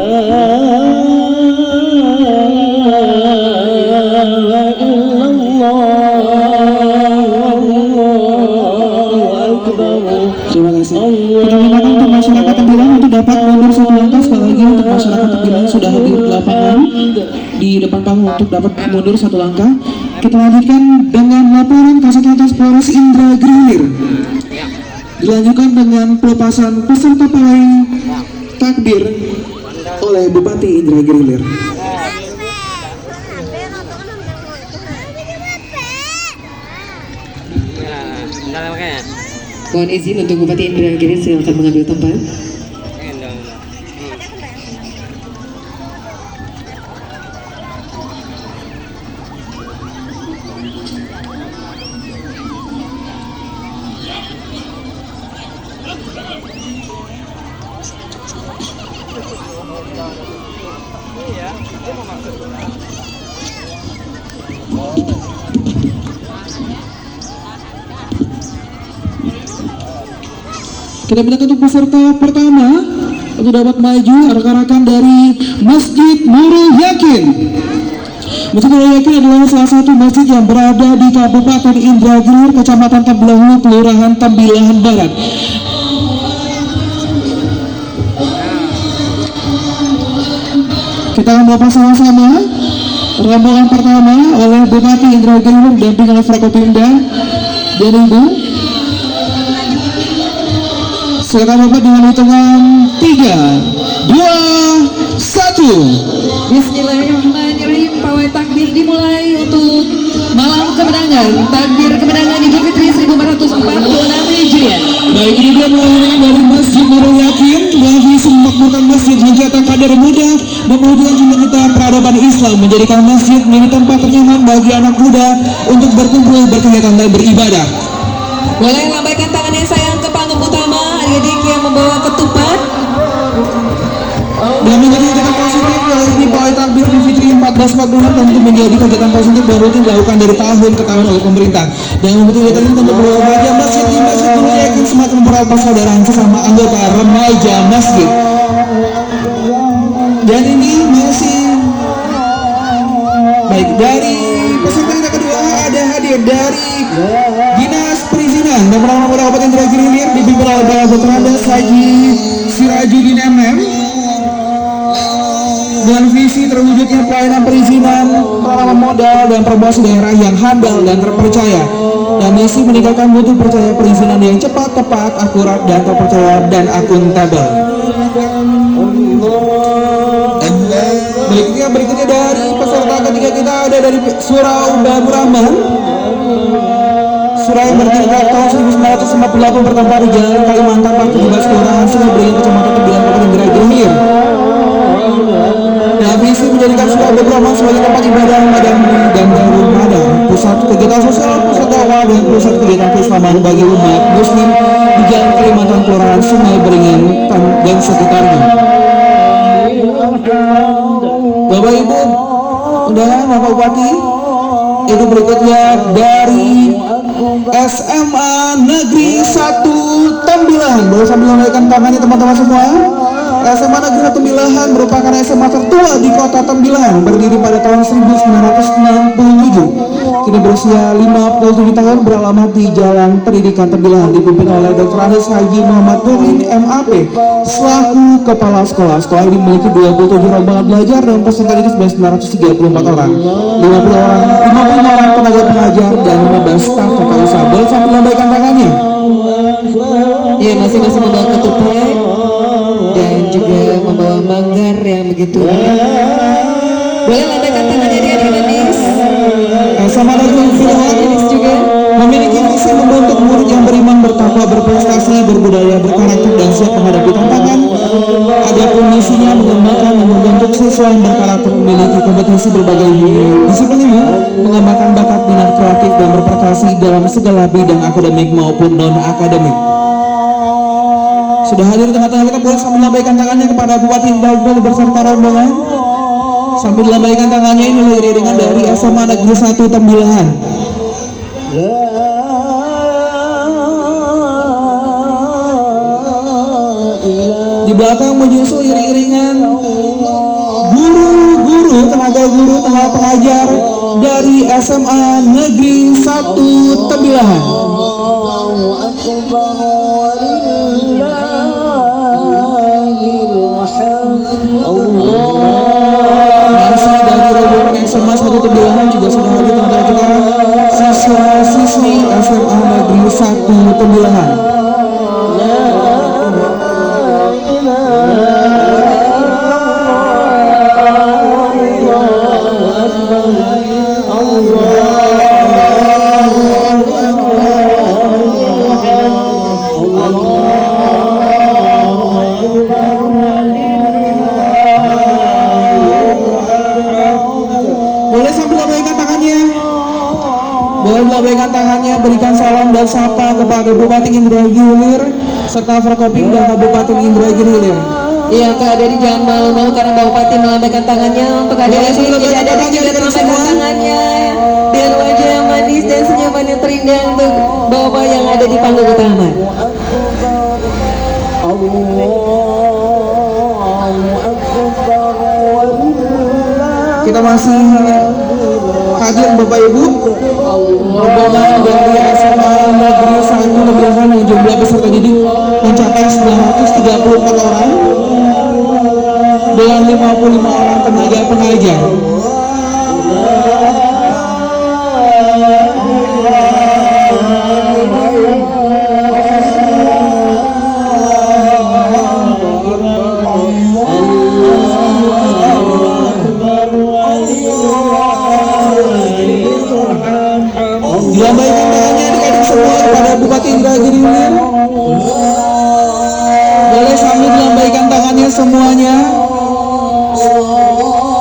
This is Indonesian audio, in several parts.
Terima kasih. Kita mintakan untuk masyarakat Tembilang untuk dapat mundur satu langkah. Sekali lagi untuk masyarakat Tembilang sudah hadir di lapangan di depan panggung untuk dapat mundur satu langkah. Kita lanjutkan dengan laporan Kasat Lantas Polres Indragiri Hilir. Dilanjutkan dengan pelepasan peserta pawai takbir oleh Bupati Indragiri Hilir. Mohon izin untuk Bupati Indragiri, silakan mengambil tempat. Kita minta untuk peserta pertama untuk dapat maju rekan-rekan dari Masjid Nurul Yakin. Masjid Nurul Yakin adalah salah satu masjid yang berada di Kabupaten Indragiri, Kecamatan Tembilang, Kelurahan Tembilahan Barat. Kita akan melepas sama-sama rombongan pertama oleh Bupati Indragiri didampingi oleh Forkopimda dan Ibu. Silakan Bapak dengan hitungan 3, 2, 1. Bismillahirrahmanirrahim. Pawai takbir dimulai untuk malam kemenangan. Takbir kemenangan Idul Fitri 1446 Hijriah. Baik, ini dia mulai dari Masjid Nurul Yakin yang visi memakmurkan masjid mencetak kader muda, mewujudkan cita-cita peradaban Islam, menjadikan masjid menjadi tempat ternyaman bagi anak muda untuk berkumpul, berkegiatan dan beribadah. Boleh lambaikan tangannya sayang ke panggung utama, adik-adik yang membawa ketupat. Dan menjadi kegiatan positif kali ini pawai takbir Idul Fitri 1446 tentu menjadi kegiatan positif dan rutin dilakukan dari tahun ke tahun oleh pemerintah. Dan membentuk kegiatan ini tentu berbahagia masjid di Masjid Nurul Yakin semakin mempererat persaudaraan sesama anggota remaja masjid. Dan ini masih baik dari peserta kita kedua ada hadir dari Dinas Perizinan dan Penanaman Modal Kabupaten Indragiri Hilir dipimpin oleh Bapak Dr. Andes Haji Sirajuddin MM. Dengan visi terwujudnya pelayanan perizinan, penanaman modal dan promosi daerah yang handal dan terpercaya, dan misi meningkatkan mutu percaya perizinan yang cepat, tepat, akurat dan terpercaya dan akuntabel. Berikutnya dari peserta ketiga kita ada dari Surau Babu Rahman. Surau yang berdiri pada tahun 1958 bertempat di Jalan Kalimantan 17 Kelurahan Sungai Beringin, Kecamatan Tembilang, Kabupaten Indragiri Hilir. Dan visi menjadikan Surau Babu Rahman sebagai tempat ibadah madani dan darul madang, pusat kegiatan sosial, pusat dakwah dan pusat kegiatan keislaman bagi umat muslim di Jalan Kalimantan, Kelurahan Sungai Beringin dan sekitarnya. Bapak Ibu, undangan Bapak Bupati. Itu berikutnya dari SMA Negeri 1 Tembilahan. Boleh sambil lambaikan tangannya teman-teman semua. SMA Negeri 1 Tembilahan merupakan SMA tertua di kota Tembilahan, berdiri pada tahun 1967. Kini berusia 57 tahun, beralamat di Jalan Pendidikan Tembilahan, dipimpin oleh Dr. Andes Haji Muhammad Nurdin MAP selaku kepala sekolah. Sekolah ini memiliki 27 rombongan belajar dan peserta didik 934 orang, 55 orang tenaga pengajar dan 15 staf tata usaha. Boleh sambil lambaikan tangannya. Ya, masing-masing membawa ketupat dan juga membawa manggar yang begitu. Boleh lambaikan tangannya di adik manis. SMA Negeri Tembilahan juga memiliki visi membentuk murid yang beriman, bertakwa, berprestasi, berbudaya, berkarakter dan siap menghadapi tantangan. Adapun misinya mengembangkan dan membentuk siswa yang berkarakter, memiliki kompetisi berbagai disiplin ilmu, mengembangkan bakat, minat kreatif dan berprestasi dalam segala bidang akademik maupun non akademik. Sudah hadir di tengah-tengah kita, boleh sambil lambaikan tangannya kepada Bupati Indragiri beserta rombongan. Sambil lambaikan tangannya ini dengan dari SMA Negeri 1 Tembilahan. Di belakang menyusul iring-iringan guru tenaga pengajar dari SMA Negeri 1 Tembilahan. Masih dari rombongan SMA 1 Tembilahan juga sudah hadir teman-teman siswa-siswi SMA Negeri 1 Tembilahan. Boleh sambil lambaikan tangannya. Boleh melambaikan tangannya, berikan salam dan sapa kepada Bupati Indragiri Hilir serta Forkopim dan Kabupaten Indragiri Hilir. Iya, Kak Adedi jangan malu-malu karena Bapak Bupati melambaikan tangannya untuk Adedi. Jadi Adedi juga melambaikan tangannya dengan wajah yang manis dan senyuman yang terindah untuk Bapak yang ada di panggung utama. Kita masih hadir Bapak Ibu rombongan dari SMA Negeri 1 Tembilahan yang jumlah peserta didik mencapai 934 orang dengan 55 orang tenaga pengajar. Dilambaikan tangannya adik-adik semua kepada Bupati Indragiri Hilir. Boleh sambil dilambaikan tangannya semuanya.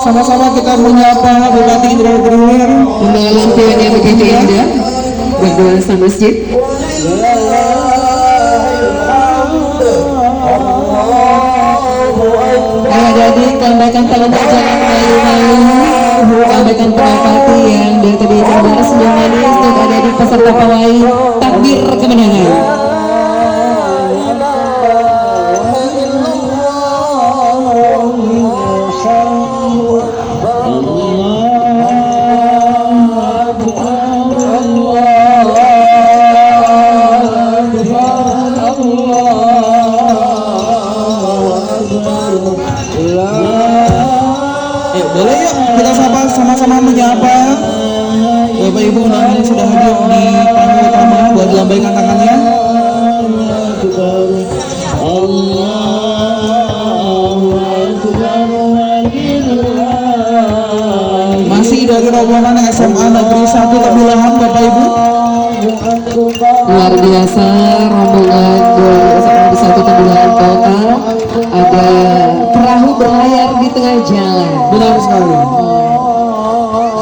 Sama-sama kita menyapa Bupati Indragiri Hilir. Membawa lampion yang begitu indah berdua sama masjid. Adik-adik lambaikan tangan jangan malu-malu. Lambaikan penapati yang dari tadi terbaru senyum manis untuk adik-adik peserta pawai takbir kemenangan. Boleh yuk kita sama-sama menyapa Bapak Ibu undangan yang sudah hadir di panggung utama buat dilambaikan tangannya. Masih dari rombongan SMA Negeri 1 Tembilahan Bapak Ibu. Luar biasa rombongan dari SMA Negeri 1 Tembilahan Kota. Ada perahu berlayar di tengah jalan. Benar sekali.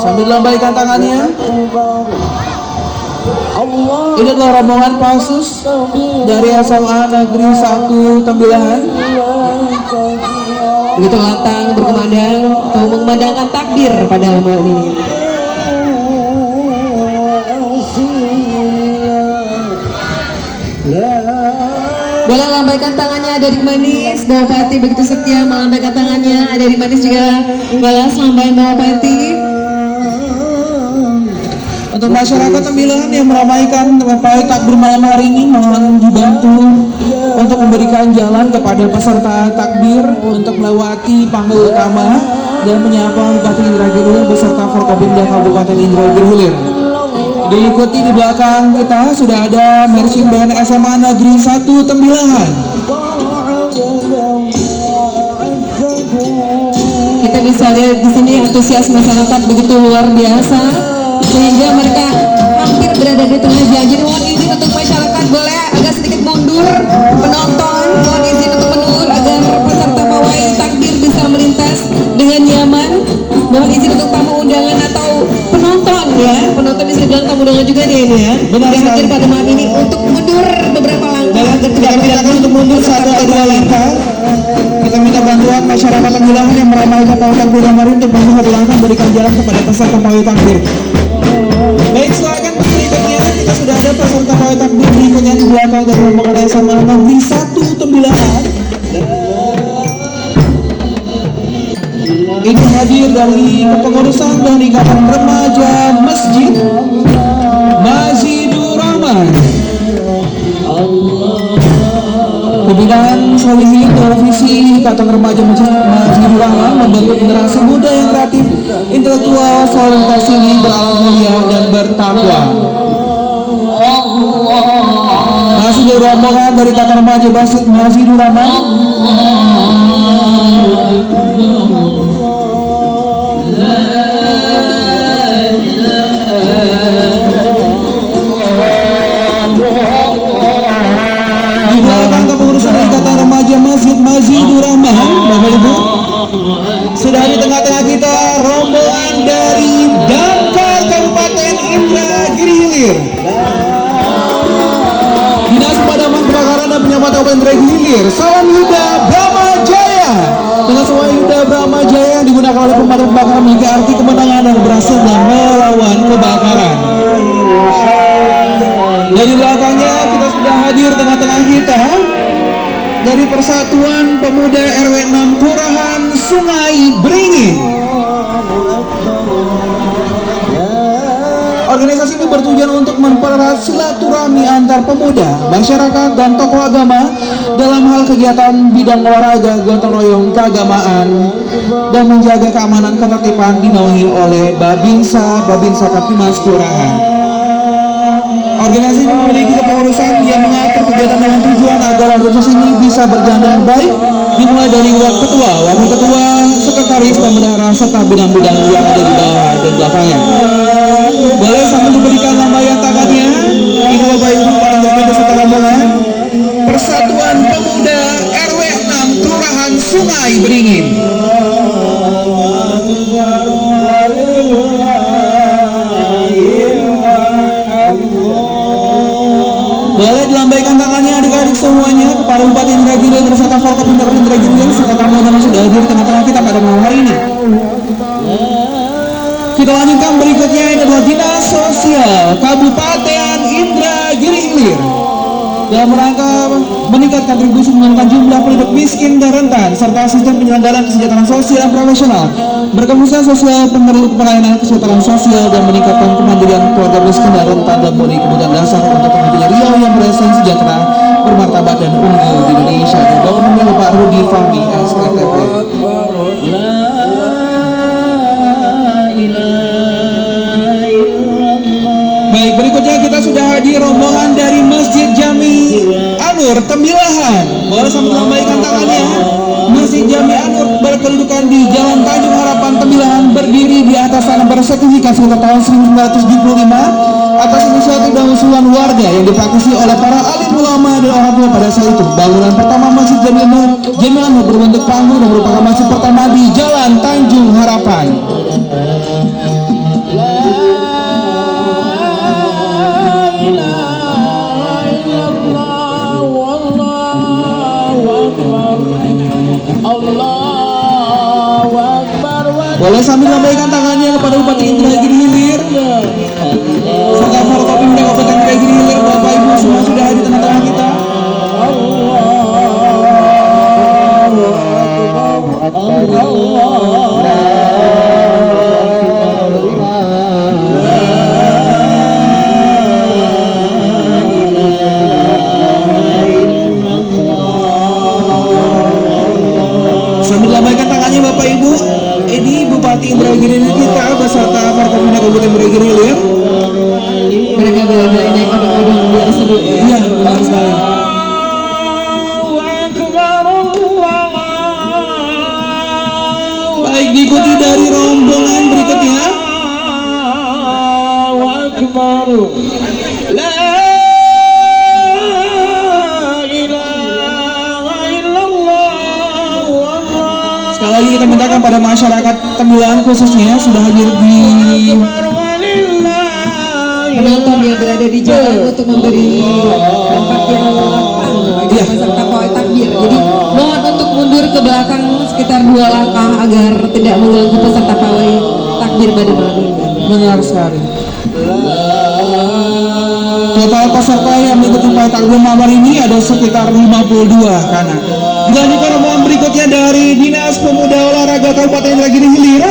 Sambil lambaikan tangannya. Ini adalah rombongan Pasus dari SMA Negeri 1 Tembilahan. Begitu lantang berkumandang atau mengumandangkan takbir pada malam ini. Boleh lambaikan tangannya ada di manis, Bupati begitu setia melambaikan tangannya ada di manis juga balas lambaian Bupati. Untuk masyarakat Tembilahan yang meramaikan pawai takbir malam hari ini mohon dibantu untuk memberikan jalan kepada peserta takbir untuk melewati panggung utama dan menyapa Bupati Indragiri Hilir beserta Forkopim dan Kabupaten Indragiri Hilir. Diikuti di belakang kita sudah ada marching band SMA Negeri 1 Tembilahan. Kita bisa lihat di sini antusias masyarakat begitu luar biasa sehingga mereka hampir berada di tengah jalan. Jadi mohon izin untuk masyarakat boleh agak sedikit mundur, penonton mohon izin untuk mundur agar peserta pawai takbir bisa melintas dengan nyaman. Mohon izin untuk tamu undangan atau penonton ya, penonton bisa bilang tamu undangan juga nih ini ya. Benar yang hadir sekali. pada malam ini untuk mundur beberapa langkah agar tidak Kita untuk mundur 1 atau 2 langkah. Kita minta bantuan masyarakat Tembilahan yang meramaikan pawai takbir kemarin untuk bantu satu langkah berikan jalan kepada peserta pawai takbir. Baik, silakan berikutnya kita sudah ada peserta pawai takbir berikutnya di belakang dari rombongan SMA Negeri 1 Tembilahan. ini hadir dari kepengurusan dan ikatan remaja Masjid Masjidur Rahman. Pembinaan Solihin Televisi Ikatan Remaja Masjidur Rahman membentuk generasi muda yang kreatif, intelektual, solidaritas tinggi, berakhlak mulia dan bertakwa. Masih dari rombongan dari Ikatan Remaja Masjidur Rahman. Di belakang kepengurusan Ikatan Remaja Masjidur Rahman, Bapak Ibu, sudah di tengah-tengah kita rombongan dari Damkar Kabupaten Indragiri Hilir, Dinas Pemadaman Kebakaran dan Penyelaman Kabupaten Indragiri Hilir, Salam Yuda Brahma Jaya. Dengan semua Yuda Brahma Jaya yang digunakan oleh pemadam kebakaran memiliki arti kemenangan dan berhasil melawan kebakaran. Dari belakangnya kita sudah hadir tengah-tengah kita dari Persatuan Pemuda RW 6 Kelurahan Sungai Beringin. Organisasi ini bertujuan untuk mempererat silaturahmi antar pemuda, masyarakat, dan tokoh agama dalam hal kegiatan bidang olahraga, gotong royong, keagamaan, dan menjaga keamanan ketertiban dinaungi oleh Babinsa Kaptimas Kelurahan. Organisasi ini memiliki kepengurusan yang mengatur kegiatan dengan tujuan agar organisasi ini bisa berjalan dengan baik, dimulai dari wakil ketua, sekretaris, dan bendahara, serta bidang-bidang yang ada di bawah dan belakangnya. Boleh sambil diberikan lambaian tangannya, ini Bapak Ibu para terpilih serta rombongan Persatuan Pemuda RW 6 Kelurahan Sungai Beringin. Boleh dilambaikan tangannya adik-adik semuanya kepada Bupati Indragiri beserta Forkopimda Indragiri serta tamu yang sudah hadir di tengah-tengah kita pada malam hari ini. Kita lanjutkan berikutnya, ini adalah Dinas Sosial Kabupaten Indragiri Hilir dalam rangka meningkatkan kontribusi menurunkan jumlah penduduk miskin dan rentan serta sistem penyelenggaraan kesejahteraan sosial dan profesional, berkembang sosial, pelayanan kesejahteraan sosial, dan meningkatkan kemandirian keluarga miskin dan rentan dan memenuhi kebutuhan dasar untuk terwujudnya Riau yang berdasar sejahtera, bermartabat, dan unggul di Indonesia. Bapak Bapak Rudi Fahmi SKTP. Baik, berikutnya kita sudah hadir rombongan dari Masjid Jami Anur Tembilahan. Boleh sambil melambaikan tangannya. Masjid Jami Anur berkedudukan di Jalan Tanjung Harapan Tembilahan, berdiri di atas tanah bersertifikat sekitar tahun 1975 atas inisiatif dan usulan warga yang dipraktisi oleh para alim ulama dan orang tua pada saat itu. Bangunan pertama Masjid Jami Anur berbentuk panggung dan merupakan masjid pertama di Jalan Tanjung Harapan. Boleh sambil melambaikan tangannya kepada Bupati Indragiri Hilir serta Forkopimda Kabupaten Indragiri Hilir. Bapak Ibu semua sudah hadir di tengah-tengah kita. Sambil melambaikan tangannya Bapak Ibu, ini Bupati Indragiri kita beserta Forkopimda Kabupaten Indragiri Hilir. Mereka boleh naik odong-odong biar seru. Iya, benar sekali. Baik, diikuti dari rombongan berikutnya. Sekali lagi kita mintakan pada masyarakat Tembilahan khususnya sudah hadir di penonton yang berada di jalan untuk memberi tempat yang lapang bagi peserta pawai takbir. Jadi mohon untuk mundur ke belakang sekitar 2 langkah agar tidak mengganggu peserta pawai takbir pada malam ini. benar sekali. Total peserta yang mengikuti pawai takbir malam ini ada sekitar 52 kanak. Dilanjutkan rombongan berikutnya dari Dinas Pemuda Olahraga Kabupaten Indragiri Hilir.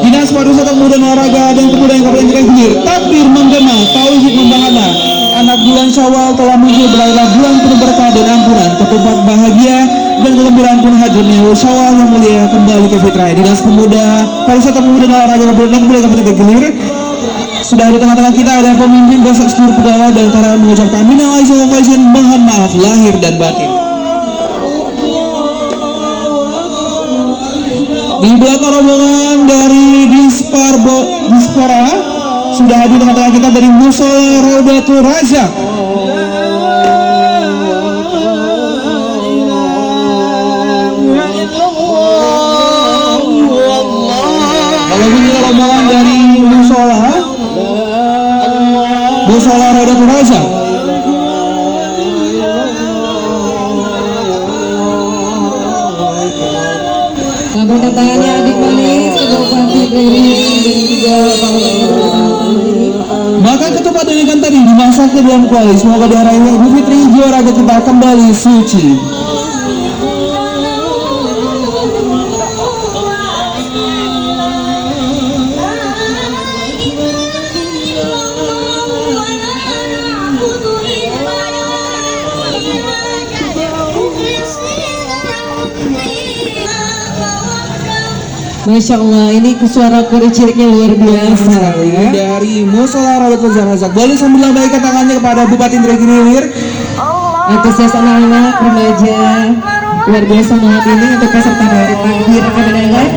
Dinas Pariwisata Pemuda Olahraga dan Kebudayaan Kabupaten Indragiri Hilir. Takbir menggema, tauhid membahana. Anak bulan Syawal telah muncul, berakhirlah bulan penuh berkah dan ampunan, ketupat bahagia dan kegembiraan pun hadirnya Syawal yang mulia kembali ke fitrah. Dinas Pemuda Pariwisata Pemuda Olahraga Kabupaten Kabupaten Indragiri Hilir. Sudah di tengah-tengah kita ada pemimpin beserta seluruh pegawai dan para mengucapkan minal aizin wal faizin, mohon maaf lahir dan batin. Di belakang rombongan dari Dispora sudah hadir di tengah-tengah kita dari Musola Raudatul Razak. Kalau ini rombongan dari Musola Raudatul Razak. Selamat datangnya adik manis ke Bupati Indragiri dan juga Maka ketupat dan ikan tadi dimasak ke dalam kuali. Semoga di hari ini Idul Fitri jiwa raga kita kembali suci. Masya Allah, ini suara kurik-ciriknya luar biasa ya. Dari Musola Raudatul Razak. Boleh sambil lambaikan tangannya kepada Bupati Indragiri Hilir. Antusias anak-anak remaja luar biasa banget ini untuk peserta dari takbir kemenangan.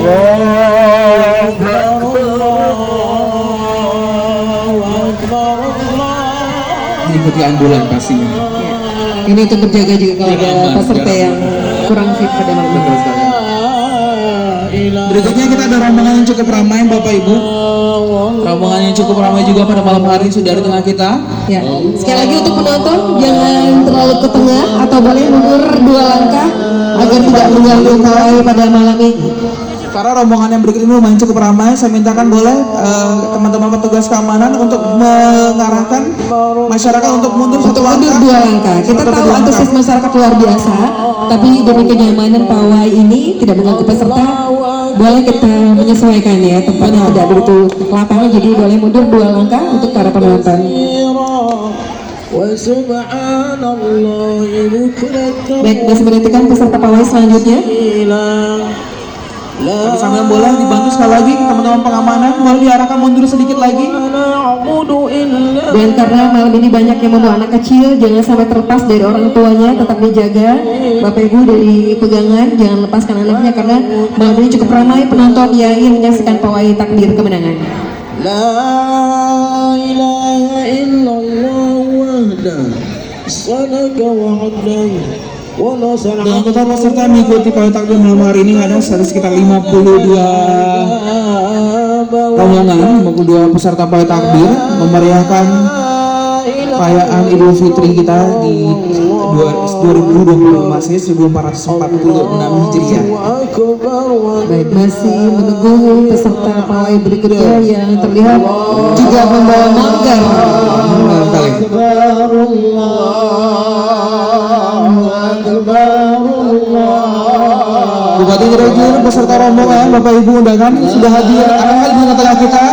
Diikuti ambulan pastinya. Ini untuk berjaga juga kalau ada peserta yang kurang fit pada malam ini. Berikutnya kita ada rombongan yang cukup ramai Bapak Ibu. Rombongan yang cukup ramai juga pada malam hari sudah di tengah kita. Ya, sekali lagi untuk penonton jangan terlalu ke tengah atau boleh mundur 2 langkah agar tidak mengganggu pawai pada malam ini. Para rombongan yang berikut ini lumayan cukup ramai. Saya mintakan boleh teman-teman petugas keamanan untuk mengarahkan masyarakat untuk mundur satu Mundur langkah. 2 langkah. Kita tahu antusias masyarakat luar biasa, tapi demi kenyamanan pawai ini tidak mengganggu peserta. Boleh kita menyesuaikan ya, tempatnya tidak begitu lapangan, jadi boleh mundur 2 langkah untuk para penonton. Baik, masih menantikan peserta pawai selanjutnya. Tapi sambil boleh dibantu sekali lagi teman-teman pengamanan, boleh diarahkan mundur sedikit lagi. Dan karena malam ini banyak yang membawa anak kecil, jangan sampai terlepas dari orang tuanya, tetap dijaga. Bapak Ibu dari pegangan, jangan lepaskan anaknya karena malam ini cukup ramai penonton yang ingin menyaksikan pawai takbir kemenangan. La ilaha illallah wahdah sadaka wa'adai wa nasara. Dan total peserta mengikuti pawai takbir malam hari ini ada sekitar 52 rombongan, 52 peserta pawai takbir memeriahkan perayaan Idul Fitri kita di 2020 Masehi 1446 Hijriah. Baik, masih menunggu peserta pawai berikutnya yang terlihat juga membawa manggar. Bupati Indragiri beserta rombongan Bapak Ibu undangan sudah hadir. Akan hadir di tengah kita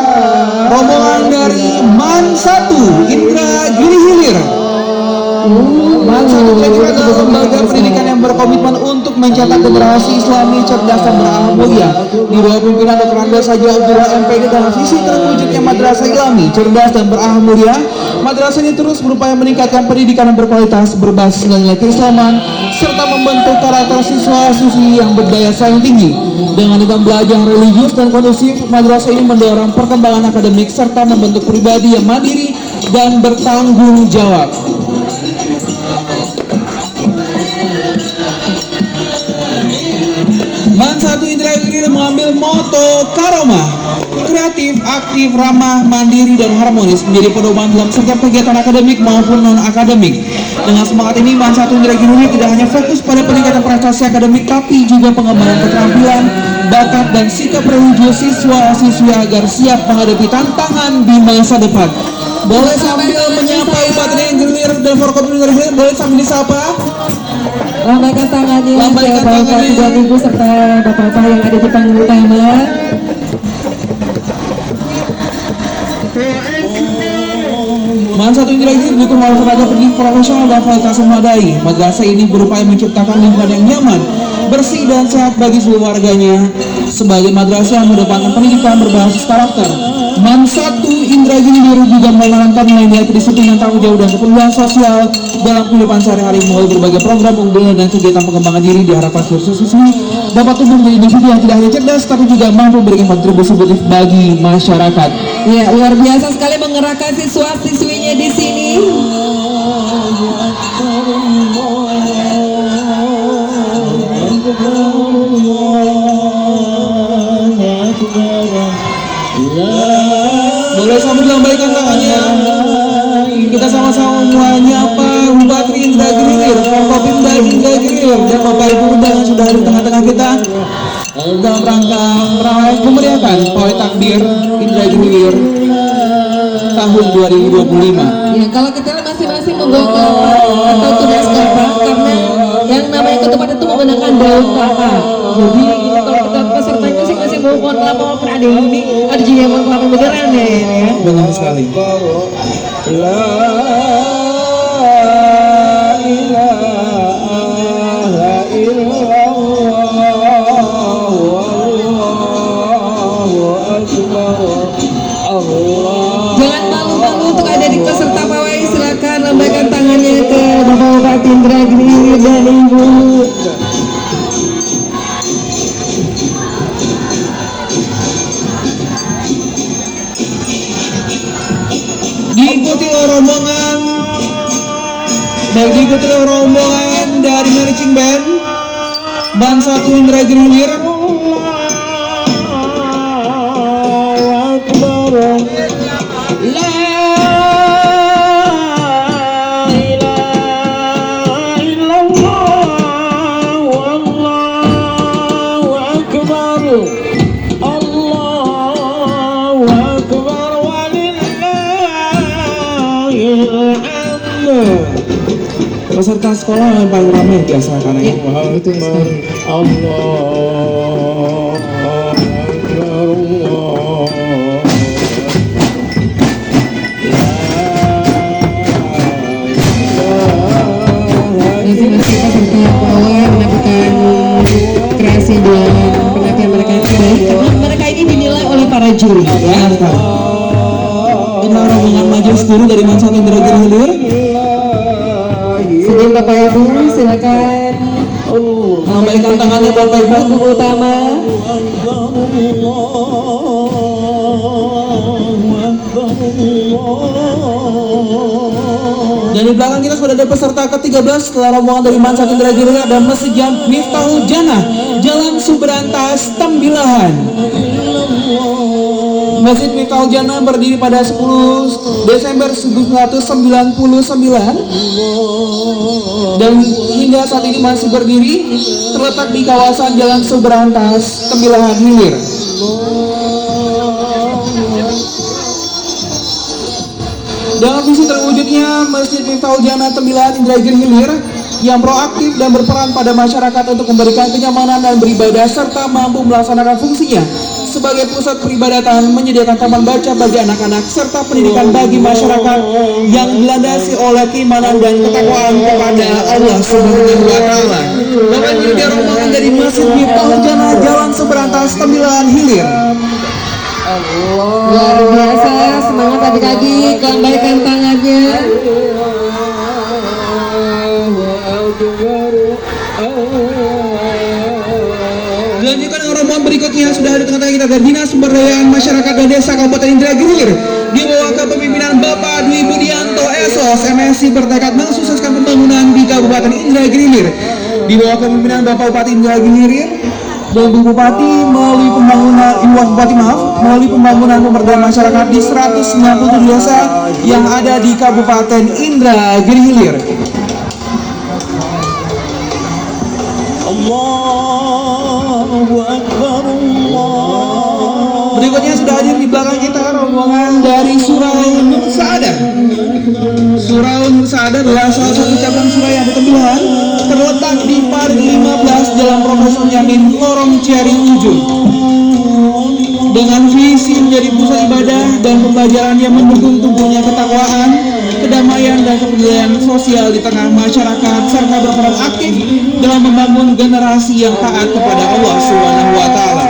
rombongan dari MAN 1 Indragiri Hilir. MAN 1 Indragiri adalah lembaga pendidikan yang berkomitmen untuk mencetak generasi Islami cerdas dan berakhlak mulia. Di bawah pimpinan Dr. Andes Haji Abdullah MPD dalam visi terwujudnya madrasah Islami cerdas dan berakhlak mulia. Madrasah ini terus berupaya meningkatkan pendidikan yang berkualitas berbasis nilai-nilai keislaman serta membentuk karakter siswa-siswi yang berdaya saing tinggi. Dengan lingkungan belajar religius dan kondusif, madrasah ini mendorong perkembangan akademik serta membentuk pribadi yang mandiri dan bertanggung jawab. MAN 1 Indragiri mengambil moto Karomah, kreatif, aktif, ramah, mandiri, dan harmonis menjadi pedoman dalam setiap kegiatan akademik maupun non-akademik. Dengan semangat ini, MAN 1 Indragiri tidak hanya fokus pada peningkatan prestasi akademik, tapi juga pengembangan keterampilan, bakat, dan sikap religius siswa-siswi agar siap menghadapi tantangan di masa depan. Boleh sambil menyapa Bupati Indragiri dan Forkopimda Indragiri, boleh sambil disapa. Lambaikan tangannya ke Lambaikan Bapak tangannya. dan Ibu serta Bapak-Bapak yang ada di panggung utama. Man 1 Indragiri butuh olahraga pendidik profesional dan kualitas memadai. Madrasah ini berupaya menciptakan lingkungan yang nyaman, bersih dan sehat bagi seluruh warganya. Sebagai madrasah yang mengedepankan pendidikan berbasis karakter, Man 1 Indragiri juga menanamkan nilai-nilai kedisiplinan, tanggung jawab dan kepedulian sosial dalam kehidupan sehari-hari melalui berbagai program unggulan dan kegiatan pengembangan diri. Diharapkan seluruh siswi dapat tumbuh menjadi individu yang tidak hanya cerdas tapi juga mampu memberikan kontribusi positif bagi masyarakat. Ya, luar biasa sekali mengerahkan siswa-siswinya di sini. Boleh sambil lambaikan tangannya. Kita sama-sama menyapa Bupati Indragiri, Forkopimda Indragiri, dan Bapak Ibu undangan yang sudah ada di tengah-tengah kita dalam rangka memeriahkan pawai takbir Indragiri tahun 2025. Ya, kalau kita masing-masing membawa kelapa atau tunas kelapa, karena yang namanya ketupat itu menggunakan daun kelapa. Jadi kalau kita pesertanya masing-masing bawa pohon kelapa maupun ada yang ini ada juga yang bawa kelapa beneran ya. Benar sekali. La ilaha illallah, wallahu akbar, Allah. Jangan malu-malu untuk ada di peserta pawai, silakan lambaikan tangannya ke Bapak Bupati Indragiri dan Ibu. Diikuti rombongan dari Marching Band Man 1 Indragiri Hilir. Peserta sekolah yang paling ramai biasa karena ya, Akbar, Allah Akbar, Allah. Masing-masing peserta pawai melakukan kreasi dan penampilan mereka yang terbaik karena mereka ini dinilai oleh para juri. ya. Inilah rombongan majelis guru dari Man 1 Indragiri Hilir. Sejak Bapak Ibu silakan Lambaikan tangannya Bapak Ibu. panggung utama. Dan di belakang kita sudah ada peserta ke-13 setelah rombongan dari Man 1 Indragiri Hilir dan Masjid Miftahul Jannah, Jalan Subrantas, Tembilahan. Masjid Miftahul Jannah berdiri pada 10 Desember 1999 dan hingga saat ini masih berdiri, terletak di kawasan Jalan Subrantas, Tembilahan Hilir. Dengan visi terwujudnya Masjid Miftahul Jannah Tembilahan Indragiri Hilir yang proaktif dan berperan pada masyarakat untuk memberikan kenyamanan dan beribadah serta mampu melaksanakan fungsinya sebagai pusat peribadatan, menyediakan taman baca bagi anak-anak serta pendidikan bagi masyarakat yang dilandasi oleh keimanan dan ketakwaan kepada Allah Subhanahu wa taala. Bahkan juga rombongan dari Masjid Miftahul Jannah Jalan Subrantas Tembilahan Hilir. Luar biasa, semangat adik-adik, lambaikan tangannya. Dilanjutkan dengan rombongan berikutnya sudah ada di tengah-tengah kita dari Dinas Pemberdayaan Masyarakat dan Desa Kabupaten Indragiri Hilir di bawah kepemimpinan Bapak Dwi Budianto SOS MSI bertekad mensukseskan pembangunan di Kabupaten Indragiri Hilir di bawah kepemimpinan Bapak Bupati Indragiri Hilir dan Ibu Bupati melalui pembangunan pemberdayaan masyarakat di 197 desa yang ada di Kabupaten Indragiri Hilir. Allahu Akbar, Allah. Berikutnya sudah hadir di belakang kita rombongan dari Surau Nur Saadah Yamin Lorong Ciari Ujung dengan visi menjadi pusat ibadah dan pembelajaran yang mendukung tumbuhnya ketakwaan, kedamaian dan kepedulian sosial di tengah masyarakat serta berperan aktif dalam membangun generasi yang taat kepada Allah Subhanahu wa taala.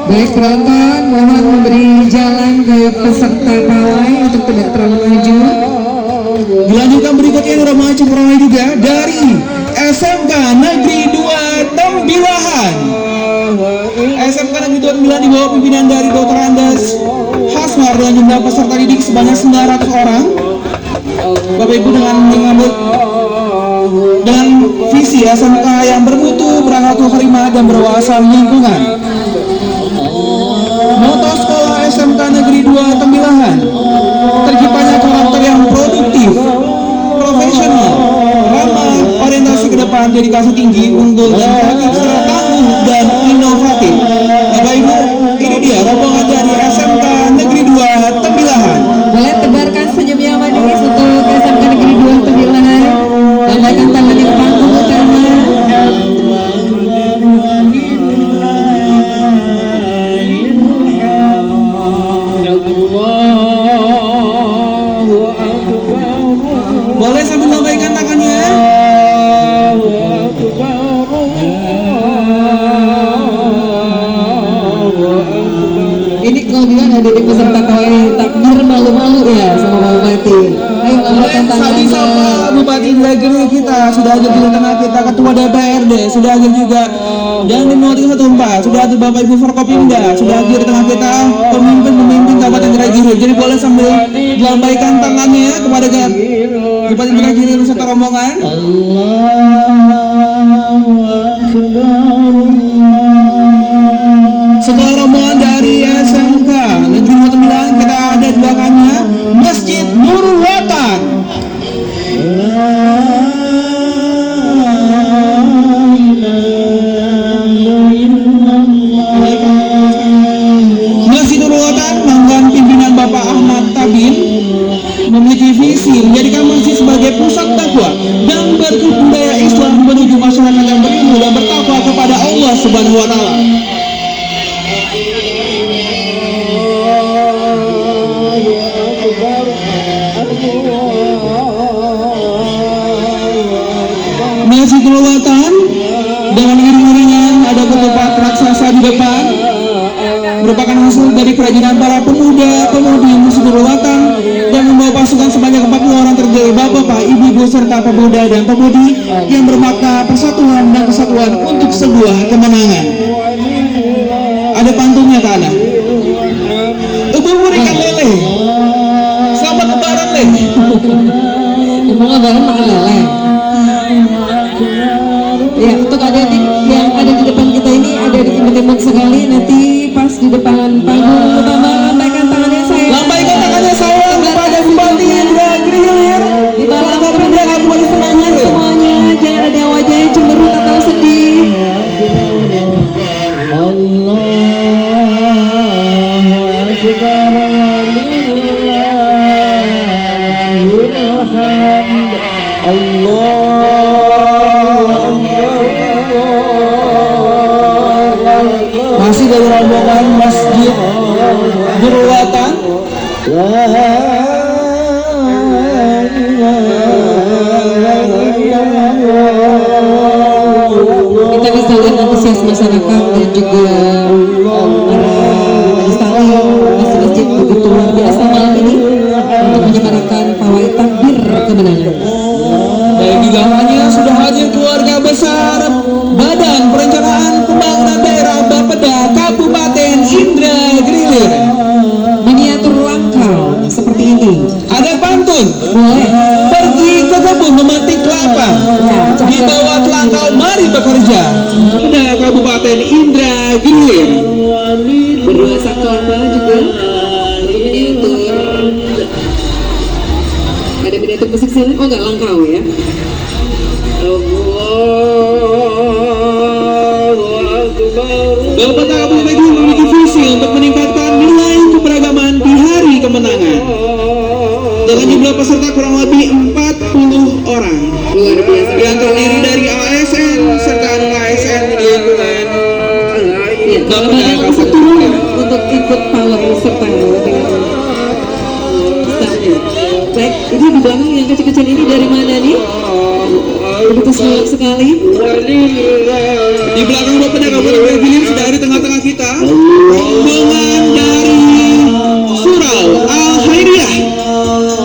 Baik penonton, mohon memberi jalan ke peserta pawai untuk tidak terlalu maju. Dilanjutkan berikutnya yang maju pawai juga dari SMK Negeri 2 Tembilahan. SMK Negeri 2 Tembilahan di bawah pimpinan dari Dr. Andes Hasmar dengan jumlah peserta didik sebanyak 900 orang. Bapak Ibu dengan mengambil dengan visi SMK yang bermutu, berakhlak karimah dan berwawasan lingkungan. Moto sekolah SMK Negeri 2 Tembilahan, terciptanya karakter yang produktif, profesional, ramah, orientasi ke depan, dedikasi tinggi, unggul dan kreatif, serta tangguh dan inovatif. Bapak Ibu, ini dia rombongan dari SMK Negeri 2 Tembilahan. Boleh tebarkan senyum yang manis untuk SMK Negeri 2 Tembilahan. Lambaikan tangan yang panggung utama. Boleh sambil lambaikan tangannya. Ini kelebihan ada di peserta pawai takbir malu-malu ya sama Bapak Bupati. Ayo lambaikan Sabi tangannya. sama Bupati Indragiri kita sudah hadir di tengah kita, Ketua DPRD sudah hadir juga, dan di nomor 114 sudah hadir Bapak Ibu Forkopimda, sudah hadir di tengah kita pemimpin Kabupaten Indragiri. Jadi boleh sambil lambaikan tangannya kepada Bupati Indragiri beserta rombongan. Setelah rombongan dari SMK Negeri 2 Tembilahan, kita ada di belakangnya Masjid Nurul Watan. Masjid Nurul Watan dengan pimpinan Bapak Ahmad Tabin memiliki visi menjadikan masjid sebagai pusat dakwah dan berbudaya Islam menuju masyarakat yang berilmu dan bertakwa kepada Allah Subhanahu wa taala. Masjid Nurul Watan dengan iring-iringan ada ketupat raksasa di depan, merupakan hasil dari kerajinan para pemuda-pemudi Masjid Nurul Watan dan membawa pasukan sebanyak 40 orang terdiri bapak-bapak, ibu-ibu serta pemuda dan pemudi yang bermakna persatuan dan kesatuan untuk sebuah kemenangan. Ada pantunnya ke anak. Ibu berikan lele. Selamat lebaran lele. Emang lebaran makan lele? Ya, untuk adik-adik yang ada di depan kita ini ada di imut-imut sekali. Nanti pas di depan panggung utama lambaikan tangannya saya. Lambaikan tangannya saya kepada Bupati Indragiri Hilir. Di bawah Kepada Kabupaten semangat semuanya, jangan ada wajahnya cemberut atau sedih. Masih dari rombongan Masjid Nurul Watan. Kita bisa lihat antusias masyarakat dan juga para instalan masjid-masjid begitu luar biasa malam ini untuk menyemarakan pawai takbir kemenangan. Dan di dalamnya sudah hadir keluarga besar Badan Perencanaan Pembangunan Daerah Bapeda Kabupaten Indragiri Hilir. Miniatur langkau seperti ini. Ada pantun. Boleh. Pergi ke kebun memetik kelapa. Di bawah telangkau mari bekerja. Bapeda Kabupaten Indragiri Hilir. Berdua sakona juga miniatur. Ada miniatur musik sini? Oh enggak langkau ya. Bapeda Kabupaten memiliki visi untuk meningkatkan nilai keberagaman di hari kemenangan. Dengan jumlah peserta kurang lebih 40 orang. Luar biasa. Di antaranya Nggak Kadang pakai langsung kaset. turun untuk ikut power serta dengan startnya. Baik, ini di belakang yang kecil-kecil ini dari mana nih? Begitu semangat sekali. Di belakang Bapak dan Kabupaten Pavilion sudah ada di tengah-tengah kita rombongan dari Surau Al Khairiyah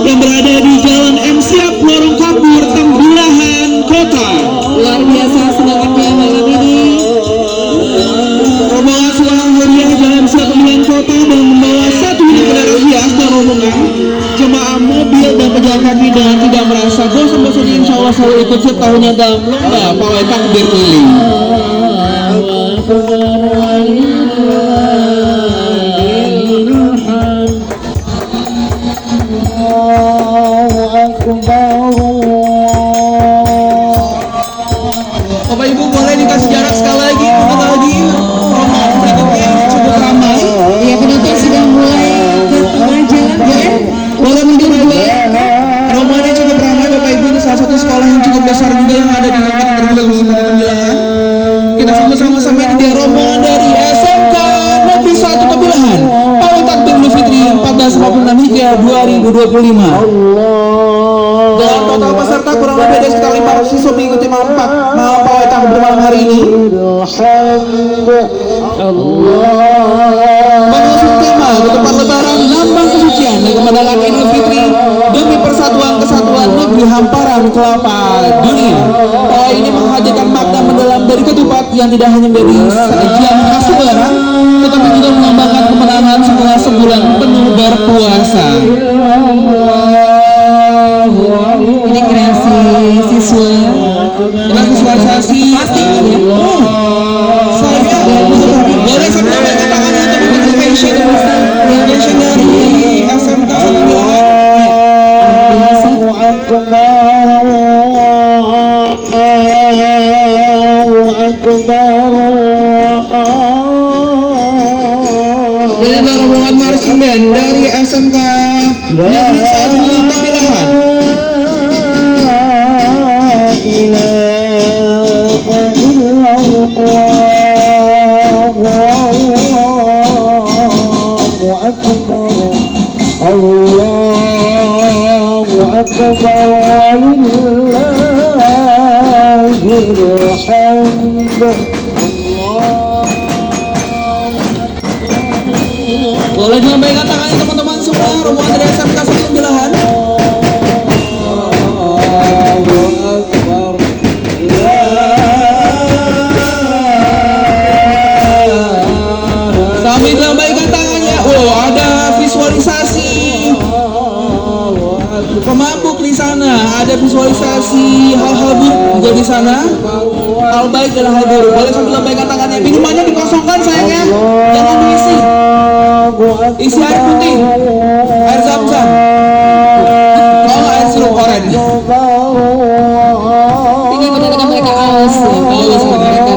yang berada di Jalan M Siap Lorong Kapur, Tembilahan Kota. Luar biasa semangatnya malam ini. Rombongan Surau Al Khairiyah Jalan M Siap Tembilahan Kota dan membawa 1 unit kendaraan hias dan rombongan jemaah mobil dan pejalan kaki dengan tidak merasa bosan-bosan, insya Allah selalu ikut sertanya dalam lomba pawai takbir keliling. Bapak Ibu boleh dikasih jarak sekali lagi, rombongan berikutnya cukup ramai. Ya, penonton sudah mulai ke tengah jalan ya. Boleh mundur dulu. Rombongannya cukup ramai Bapak Ibu, ini salah satu sekolah yang cukup besar juga yang ada di Kabupaten Tembilahan. Kita sama-sama ini dia rombongan dari SMK Negeri 1 Tembilahan. Pawai takbir Idul Fitri 1456 Hijriah 2025. Dengan total peserta kurang lebih ada sekitar 500 siswa mengikuti pawai takbir malam hari ini. Mengusung tema ketupat lebaran lambang kesucian dan kemenangan Idul Fitri demi persatuan kesatuan negeri hamparan kelapa dunia. Pawai ini menghadirkan makna mendalam dari ketupat yang tidak hanya menjadi sajian khas lebaran, tetapi juga melambangkan kemenangan setelah sebulan penuh berpuasa. Ini kreasi siswa. Ini visualisasi pasti ya. Saya boleh sampai dengan tangannya untuk membentuk fashion dari SMK Tembilahan. Ini rombongan marching band dari SMK Negeri 1 Tembilahan. Boleh dilambaikan tangannya teman-teman semua, rombongan dari SMK 1 Tembilahan. Sambil dilambaikan tangannya, ada visualisasi pemabuk di sana, ada visualisasi hal-hal buruk juga di sana, hal baik dan hal buruk. Boleh sambil dilambaikan tangannya, minumannya dikosongkan sayangnya, jangan diisi. Isi air putih, air zam-zam, kalau air sirup oren. Ini menandakan mereka aus ya. Aus mereka.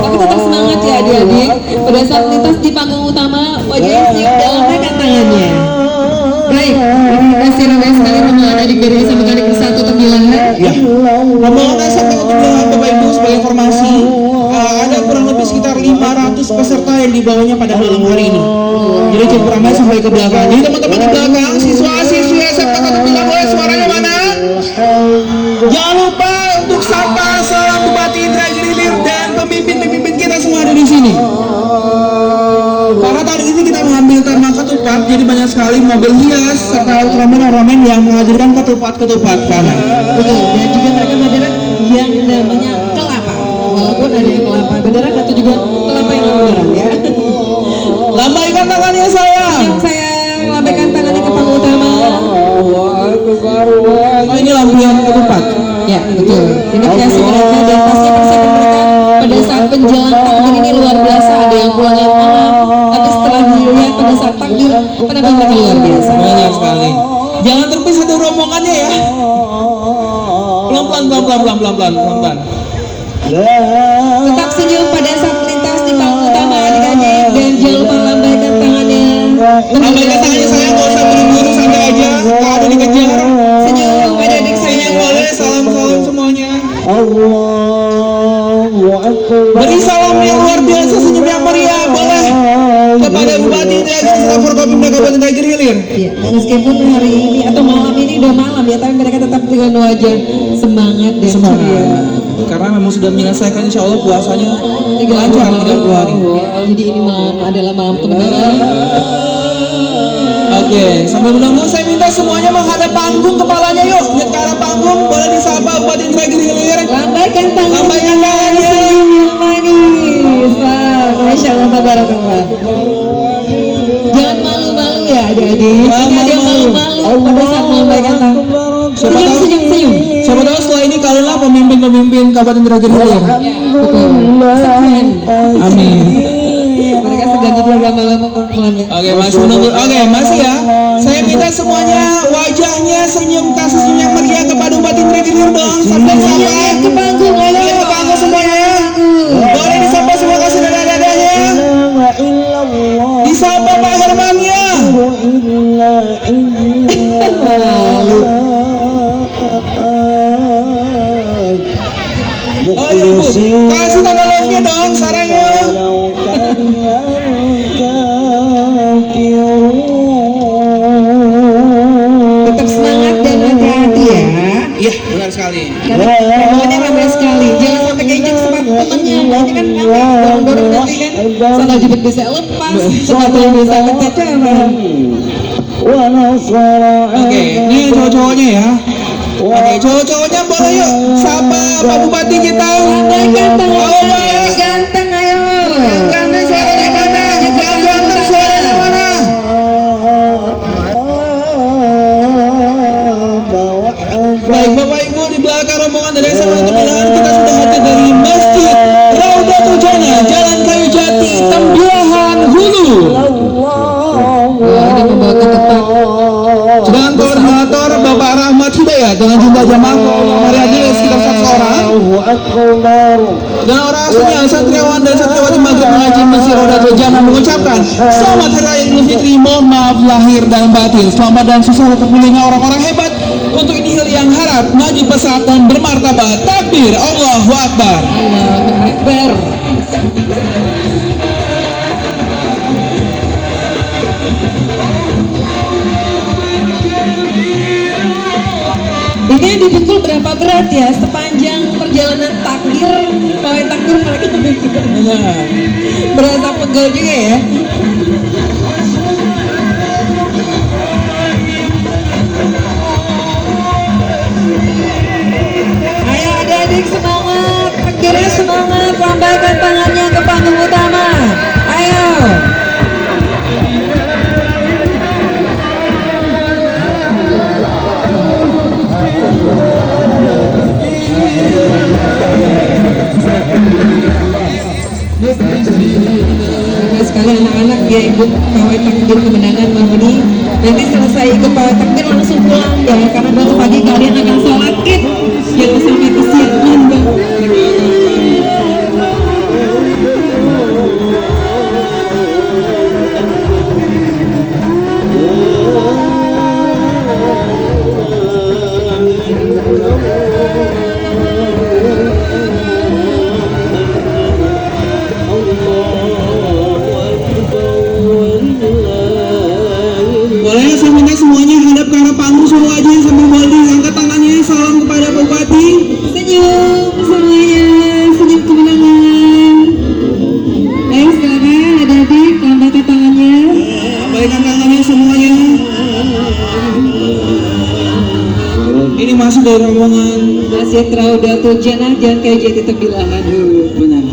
Tapi tetap semangat ya adik-adik. Pada saat lintas di panggung utama, wajahnya siap dan lambaikan tangannya. Baik, terima kasih ramai sekali rombongan adik dari SMK Negeri 1 Tembilahan. Ya, rombongan SMK Tembilahan Bapak Ibu sebagai informasi, ada kurang lebih sekitar 500 peserta yang dibawanya pada malam hari ini. Jadi cukup ramai sampai ke belakang. Jadi teman-teman di belakang, siswa-siswi SMK Tembilahan boleh suaranya mana? Jangan lupa untuk sapa salam Bupati Indra Girilir dan pemimpin-pemimpin kita semua ada di sini. Karena tadi ini kita mengambil tema ketupat, jadi banyak sekali mobil hias serta ornamen-ornamen yang menghadirkan ketupat-ketupat karena. Betul, dan juga mereka menghadirkan yang namanya kelapa. Walaupun ada yang kelapa beneran atau juga kelapa yang beneran ya. Lambaikan tangannya sayang. Yang saya lambaikan tangannya ke panggung utama. Oh, ini lampion ketupat. Ya, betul. Ini kreasi mereka dan pasti persiapan mereka pada saat penjelang takbir ini luar biasa. Ada yang pulangnya malam, tapi setelah dilihat pada saat takbir, penampilan mereka luar biasa. Banyak sekali. Jangan terpisah dari rombongannya ya. Pelan-pelan. Tetap senyum pada saat melintas di panggung utama adik-adik dan jangan lupa lambaikan tangannya. Lambaikan tangannya sayang, gak usah buru-buru, santai aja. Gak ada dikejar. Senyum adik-adik Senyum sayang. boleh, salam-salam semuanya. Beri salam yang luar biasa, senyum yang meriah Bapak Bupati Indragiri Forkopimda Kabupaten Indragiri Hilir. Ya, meskipun hari ini atau malam ini udah malam ya, tapi mereka tetap dengan wajah semangat dan ceria. Karena memang sudah menyelesaikan insya Allah puasanya lancar 30 hari. Jadi ini malam adalah malam kemenangan. Oke, sambil menunggu saya minta semuanya menghadap panggung kepalanya yuk. Lihat ke arah panggung, boleh disapa Bupati Indragiri Hilir. Lambaikan tangan. Lambaikan tangannya. Senyum yang manis. Wah, Masya Allah, tabarakallah. Jangan malu-malu ya adik-adik. Jangan ada yang malu-malu pada saat melambaikan tangan. Siapa tahu, Senyum. siapa tahu setelah ini kalianlah pemimpin-pemimpin Kabupaten Indragiri Hilir. Betul. Sekian. Amin. Mereka sedang jadi agama lama melambaikan. Oke, masih menunggu. Oke, masih ya. Saya minta semuanya wajahnya senyum, kasih senyum yang meriah kepada Bupati Indragiri Hilir dong. Sampai Senyum ke panggung, ayo. Lihat ke panggung semuanya. Boleh disapa semua kasih dada-dadanya. Disapa Pak Hermannya. Oh iya Bu, kasih tanda love-nya dong, sarangnya. Tetap semangat dan hati-hati ya. Iya, benar sekali. Karena rombongannya ramai sekali. Jangan sampai keinjak sepatu temennya. Nanti kan rame, dorong-dorong nanti kan. Salah jepit bisa lepas, sepatu yang bisa kececaran. Oke, ini cowok-cowoknya ya. Oke, cowok-cowoknya boleh yuk sapa Pak Bupati kita. Lambaikan tangan Oh, yang ganteng, ayo. ganteng suaranya mana? Yang ganteng suaranya mana? Baik Bapak Ibu, di belakang rombongan dari SMA Tembilahan kita sudah hadir dari Masjid Raudatul Jannah, Jalan Kayu Jati, Tembilahan Hulu. Wah, ini membawa ke tempat. Dengan koordinator Bapak Rahmat Hidayat dengan jumlah jamaah hari hadir sekitar 100 orang. Dan orang aslinya santriawan dan santriwati Maghrib Mengaji Masjid Raudatul Jannah mengucapkan selamat Hari Raya Idul Fitri, mohon maaf lahir dan batin. Selamat dan sukses terpilihnya orang-orang hebat untuk nihil yang harap maju pesat dan bermartabat. Takbir, Allahu Akbar. Allahu Akbar. Ini yang dipukul berapa berat ya sepanjang perjalanan takbir, pawai takbir mereka berasa pegel juga ya. Ayo adik-adik semangat, takbirnya semangat, lambaikan tangannya ke panggung utama. Ayo. Bangga sekali anak-anak dia ikut pawai takbir kemenangan malam ini. Nanti selesai ikut pawai takbir langsung pulang ya, karena besok pagi kalian akan sholat id. Jangan sampai kesiangan bang. Boleh saya minta semuanya hadap ke arah panggung semua aja sambil boleh angkat tangannya salam kepada Pak Bupati. Senyum semuanya, senyum kemenangan. Ayo silakan adik-adik lambaikan tangannya. Lambaikan tangannya semuanya. Ini masuk dari rombongan. Masjid Raudatul Jannah, Jalan Kayu Jati Tembilahan. Benar.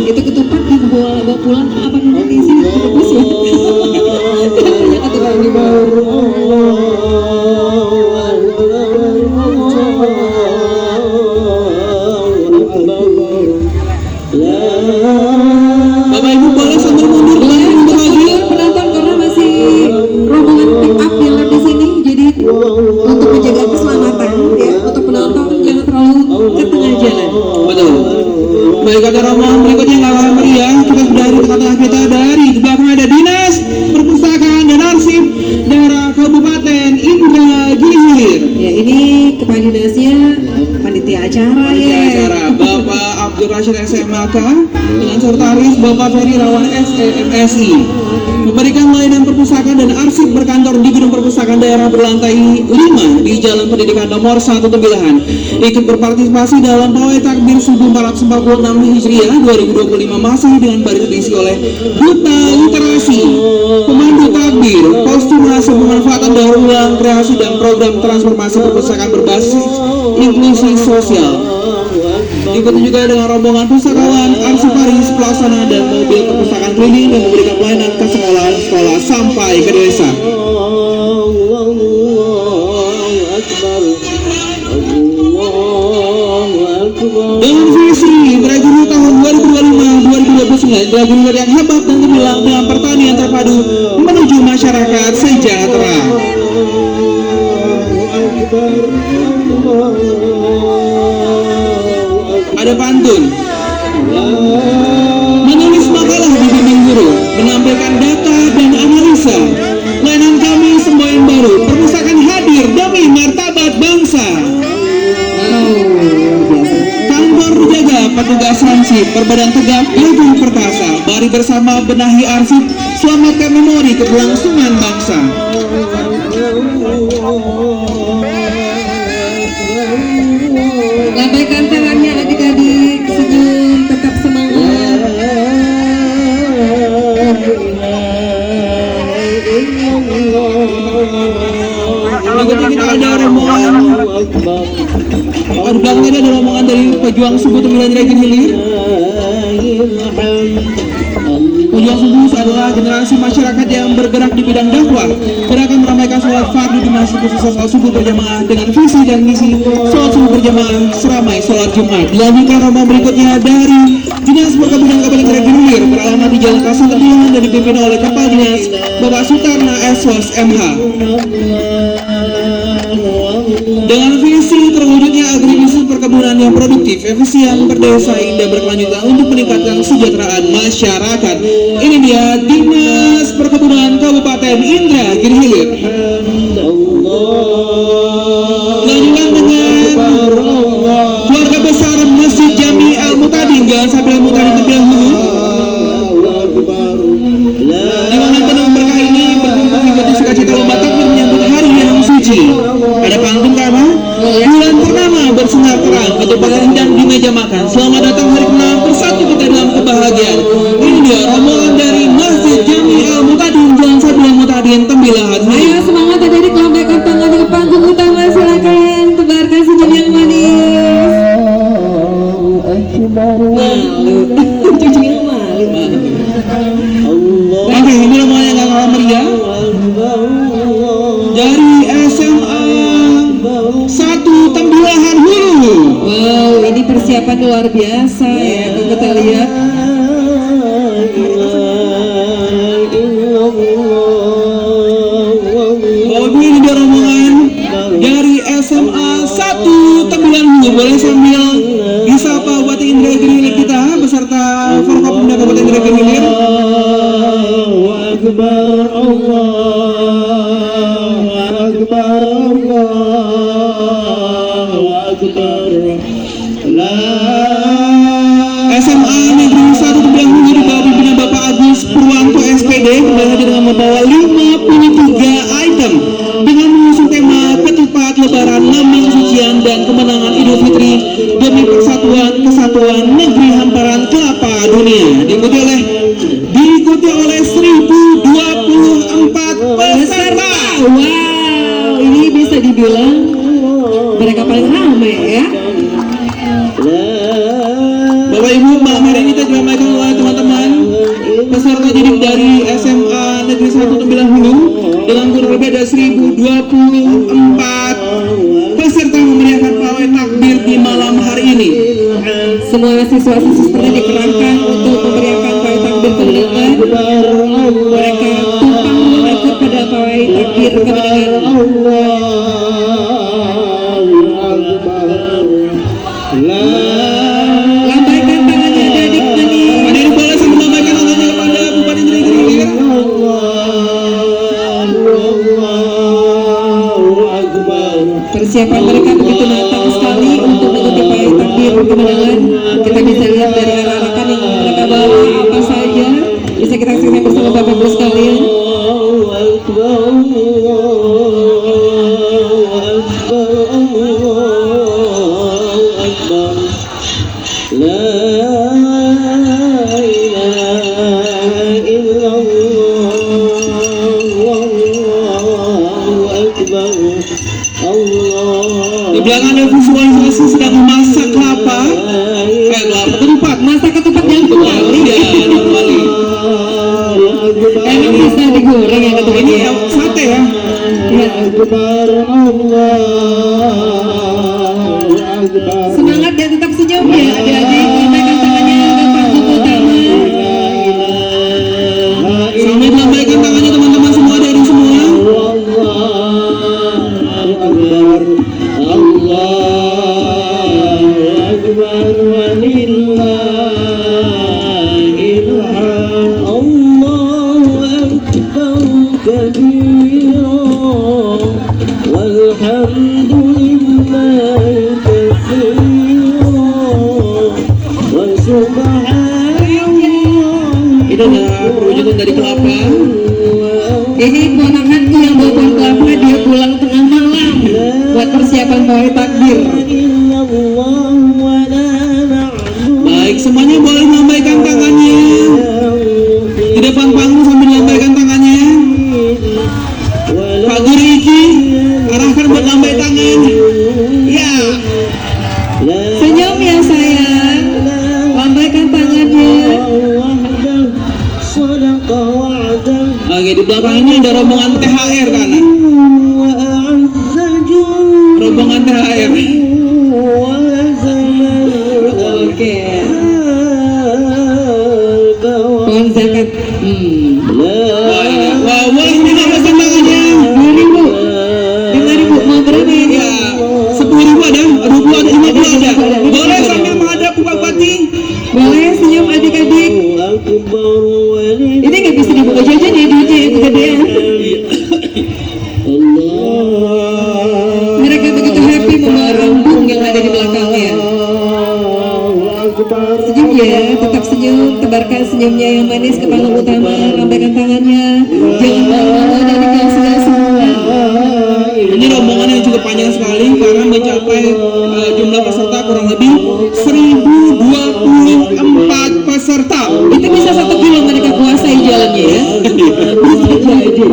Itu ketupat dibawa pulang apa nanti sih? Rebus ya. Banyak ketupat dibawa. Bapak Ibu boleh sambil mundur Boleh mundur lagi. penonton karena masih rombongan pick up yang ada di sini. Jadi untuk menjaga keselamatan ya, untuk penonton jangan terlalu ke tengah jalan. Betul. Baik, ada rombongan berikutnya nggak kalah meriah. Kita sudah di tengah-tengah kita dari di belakang ada Dinas Perpustakaan dan Arsip Daerah Kabupaten Indragiri Hilir. Ya ini kepala dinasnya panitia acara ya. Acara Bapak Abdul Rashid SMAK dengan sekretaris Bapak Ferry Rawan SEMSI memberikan layanan perpustakaan dan arsip berkantor di Gedung Perpustakaan Daerah berlantai 5 di Jalan Pendidikan nomor 1 Tembilahan. Ikut berpartisipasi dalam pawai takbir 1446 Hijriah 2025 masih dengan baris diisi oleh Duta Literasi, Pemandu Takbir, Kostumasi Pemanfaatan Daur Ulang, Kreasi dan Program Transformasi Perpustakaan berbasis inklusi sosial. Diikuti juga dengan rombongan pustakawan, arsiparis, pelaksana dan mobil perpustakaan keliling yang memberikan pelayanan ke sekolah-sekolah sampai ke desa. Dengan visi Dragunir tahun 2025-2029, Dragunir yang hebat dan gemilang dengan pertanian terpadu menuju masyarakat sejahtera. Ada pantun. Menulis makalah dibimbing guru, menampilkan data dan analisa. Layanan kami semboyan baru, perpustakaan hadir demi martabat bangsa. Kantor jaga petugas hansip, berbadan tegap, gagah perkasa. Mari bersama benahi arsip, selamatkan memori keberlangsungan bangsa. Lambaikan tangannya adik-adik, senyum, tetap semangat. Berikutnya kita ada rombongan. Di belakang ini ada rombongan dari pejuang suku Tembilahan Dragon Hilir. Pejuang suku adalah generasi masyarakat yang bergerak di bidang dakwah. Mereka akan meramaikan sholat fardu di masjid khusus sholat subuh berjamaah dengan visi dan misi sholat subuh berjamaah seramai sholat Jumat. Dilanjutkan rombongan berikutnya dari Dinas Perkebunan Kabupaten Dragon Hilir beralamat di Jalan Kasang Tembilahan dan dipimpin oleh Kepala Dinas Bapak Sutarna S.Sos MH. Dengan visi terwujudnya agribisnis perkebunan yang produktif, efisien, berdesai dan berkelanjutan untuk meningkatkan kesejahteraan masyarakat. Ini dia Dinas Perkebunan Kabupaten Indragiri Hilir. Lanjutkan dengan keluarga besar Masjid Jami Al-Mutadin, Jalan Sabil Al-Mutadin Tembilahan Hulu. Di mana penuh berkah ini berkumpul mengikuti sukacita lomba takbir menyambut hari yang suci. Ada pantun karena bulan purnama bersinar terang, ketupat rendang di meja makan. Selamat datang hari ke-6, bersatu kita dalam kebahagiaan. Ini dia rombongan dari Masjid Jami Al-Mutadin, Jalan Sabil Al-Mutadin Tembilahan. Ayo semangat adik-adik, lambaikan tangan ke panggung utama, silakan tebarkan senyum yang manis. Malu, cucunya malu. Oke, ini rombongan yang gak kalah meriah dari SMA 1 Tembilahan Hulu. Wow, ini persiapan luar biasa ya, kalau kita lihat. Ini dia rombongan dari SMA 1 Tembilahan Hulu. Boleh sambil disapa Bupati Indragiri Hilir kita beserta Forkopimda Kabupaten Indragiri Hilir. SMA Negeri 1 Tembilahan Hulu di bawah pimpinan Bapak Agus Purwanto SPD kembali hadir dengan membawa 53 item dengan mengusung tema ketupat lebaran, lambang sucian dan kemenangan Idul Fitri demi persatuan kesatuan negeri hamparan kelapa dunia. Diikuti oleh 1024 peserta. Wow, ini bisa dibilang mereka paling ramai ya. Bapak Ibu, malam hari ini kita diramaikan oleh teman-teman peserta didik dari SMA Negeri 1 Tembilahan Hulu dengan kurang lebih ada 1024 peserta memeriahkan pawai takbir di malam hari ini. Semua siswa-siswi seperti dikerahkan untuk memeriahkan pawai takbir kemenangan. Mereka tumpang ikut pada pawai takbir kemenangan. Lambaikan tangannya adik manis. Hadirin boleh saya melambaikan tangannya kepada Bupati Indragiri Hilir. Persiapan mereka begitu matang sekali untuk mengikuti pawai takbir persiapan kemenangan. Kita bisa lihat dari arah-arakan yang mereka bawa apa saja. Bisa kita saksikan bersama Bapak Ibu sekalian. Di belakang ada visualisasi sedang memasak kelapa. Kelapa ketupat. Masak ketupat yang kembali. Emang bisa digoreng ya ketupat Ini ini? sate ya. Semangat dan tetap senyum ya adik-adik. Lambaikan tangannya ke panggung utama. Sambil melambaikan tangannya teman-teman semua dari semua. Ini adalah perwujudan dari kelapa. Ini ponakanku yang bawa pohon kelapa, dia pulang tengah malam buat persiapan pawai takbir. Baik, semuanya boleh melambaikan tangannya di depan panggung sambil melambaikan tangannya. Pak Guru Iki arahkan buat lambai tangan. Ya, Senyum ya sayang, lambaikan tangannya. oke, di belakang ini ada rombongan THR kan? Rombongan THR. Oke. Pohon zakat. Wah, boleh melambaikan tangannya. 2.000, 5.000, mau berapa ini? Ya, 10.000 ada, 20 ada, 50 ada. Boleh sambil menghadap Pak Bupati. Boleh senyum adik-adik. Ini nggak bisa dibuka jajan ya duitnya ya kegedean. Mereka begitu happy membawa rombong yang ada di belakangnya. Senyum ya, tetap senyum, tebarkan senyumnya yang manis ke panggung utama, lambaikan tangannya. Jangan malu-malu adik-adik yang sudah semua. Ini rombongan yang cukup panjang sekali karena mencapai jumlah peserta kurang lebih 1024 peserta. Itu bisa 1 kilo mereka kuasai jalannya ya. Bisa jadi.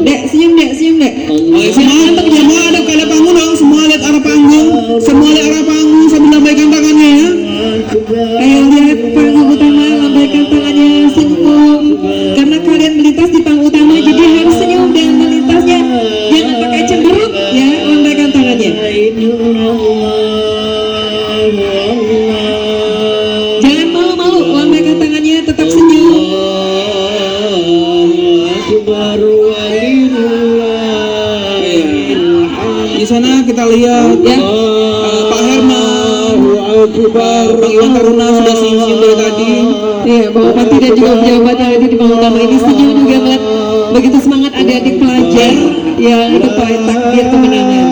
Dek, senyum dek, senyum dek. Oke, semua ada ke arah panggung dong. Semua lihat arah panggung. Semua lihat arah panggung sambil lambaikan tangannya ya. Ayo lihat panggung utama, lambaikan tangannya, senyum. Karena kalian melintas di panggung utama, jadi harus senyum dan melintasnya. Jangan pakai cemberut ya, lambaikan tangannya. Jangan malu-malu, lambaikan tangannya, tetap senyum. Di sana kita lihat Ya. Pak Herman, Pak Iwan Taruna sudah senyum dari tadi. Iya, Bapak Bupati dan juga pejabat yang ada di panggung utama ini senyum juga melihat begitu semangat adik-adik pelajar yang berpawai takbir kemenangan.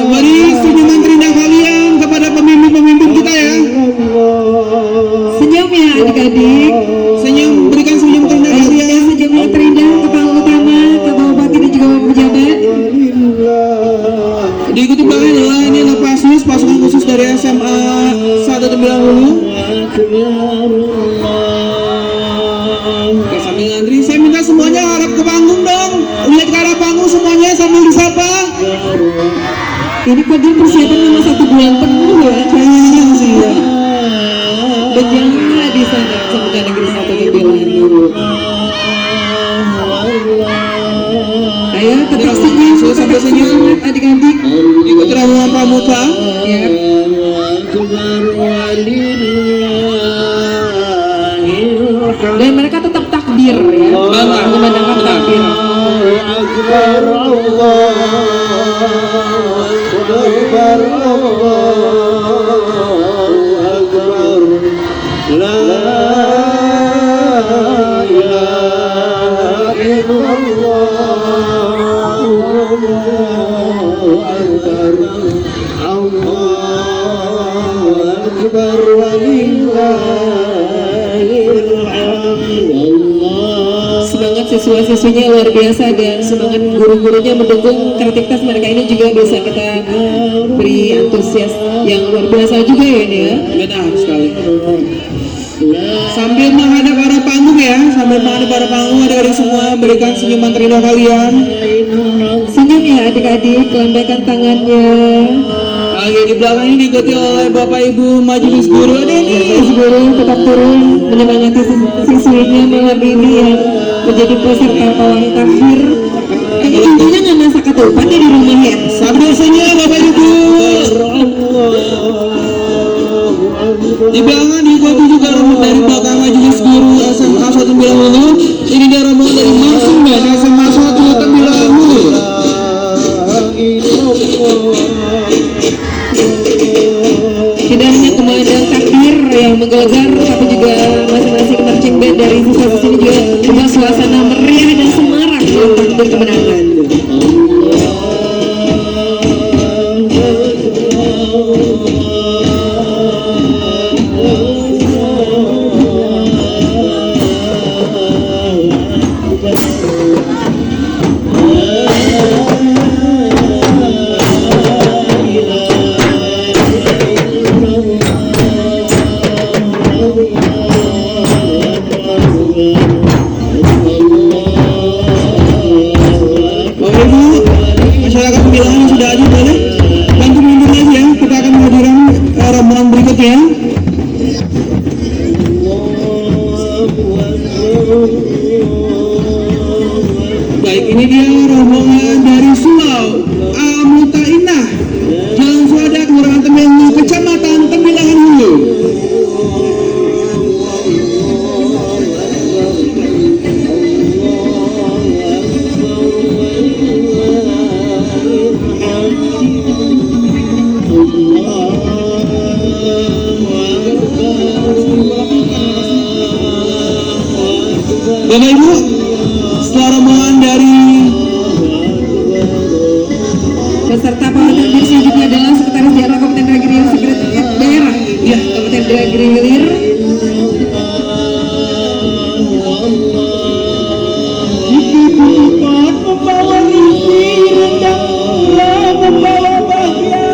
Beri senyuman terindah kalian kepada pemimpin-pemimpin kita ya. Senyum ya adik-adik. Senyum, berikan senyum terindah Ayo kalian. berikan senyum yang terindah ke panggung utama, ke Bapak Bupati dan juga Bapak pejabat. Diikuti belakang adalah ini adalah Pasus, pasukan khusus dari SMA 190. Oke, sambil ngantri, saya minta semuanya harap ke panggung dong. Lihat ke arah panggung semuanya sambil disapa. Ini kalian persiapan memang 1 bulan penuh ya. Iya sih ya. Berjalan di sana semoga negeri 1 Tembilan. Ayo tetap senyum, Sampai senyum. semangat adik-adik. Ikuti rombongan pramuka. Ya. Dan mereka tetap takbir ya, mengumandangkan takbir. siswa-siswinya luar biasa dan semangat guru-gurunya mendukung kreativitas mereka ini juga bisa kita beri antusias yang luar biasa juga ya ini ya. Benar sekali. Sambil menghadap arah panggung ya, sambil menghadap arah panggung, adik-adik semua berikan senyuman terindah kalian. Senyum ya adik-adik, lambaikan tangannya. Lagi di belakang ini diikuti oleh Bapak Ibu Majelis Guru. Majelis guru tetap turun menyemangati siswinya malam ini yang menjadi peserta pawai takhir. Kayaknya tentunya nggak masak ketupat ya di rumah ya. Sambil senyum Bapak Ibu. Di belakang diikuti juga rombongan dari belakang Majelis Guru SMK 190. Ini dia rombongan dari Marching Band SMA 1 Tembilang Hulu. Tidak hanya komandan takbir yang menggelegar, tapi juga masing-masing marching band dari siswa-siswa ini juga membuat suasana meriah dan semarak dalam takbir kemenangan. Baik, ini dia rombongan dari Sulau Al-Mutainah Jalan Suada, Kelurahan Tembilang, Kecamatan Tembilangan Hulu. Bapak Ibu, setelah rombongan dari peserta pawai takbir selanjutnya adalah Sekretaris Daerah Kabupaten Indragiri, Sekretariat Daerah ya Kabupaten Indragiri Hilir. membawa mimpi rendahlah membawa bahagia.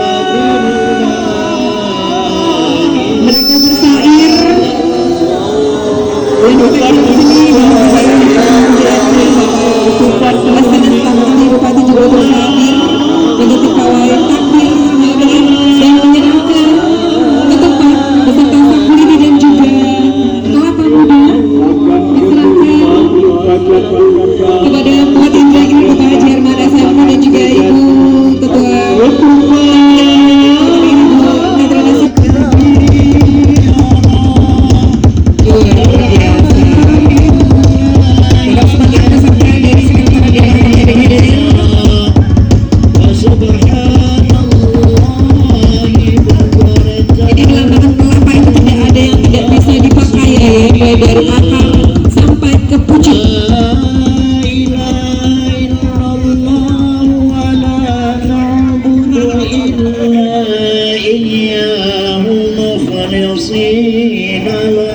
Mereka bersair dan kita di sini Bupati juga bersair mengikuti pawai takbir dan menyerahkan ke tempat beserta saklini dan juga kelapa muda diserahkan kepada Bupati Indragiri Bapak Haji Armada Saiful dan juga Ibu Ketua Ibu Nadra Nasib. Dari akar sampai ke pucuk.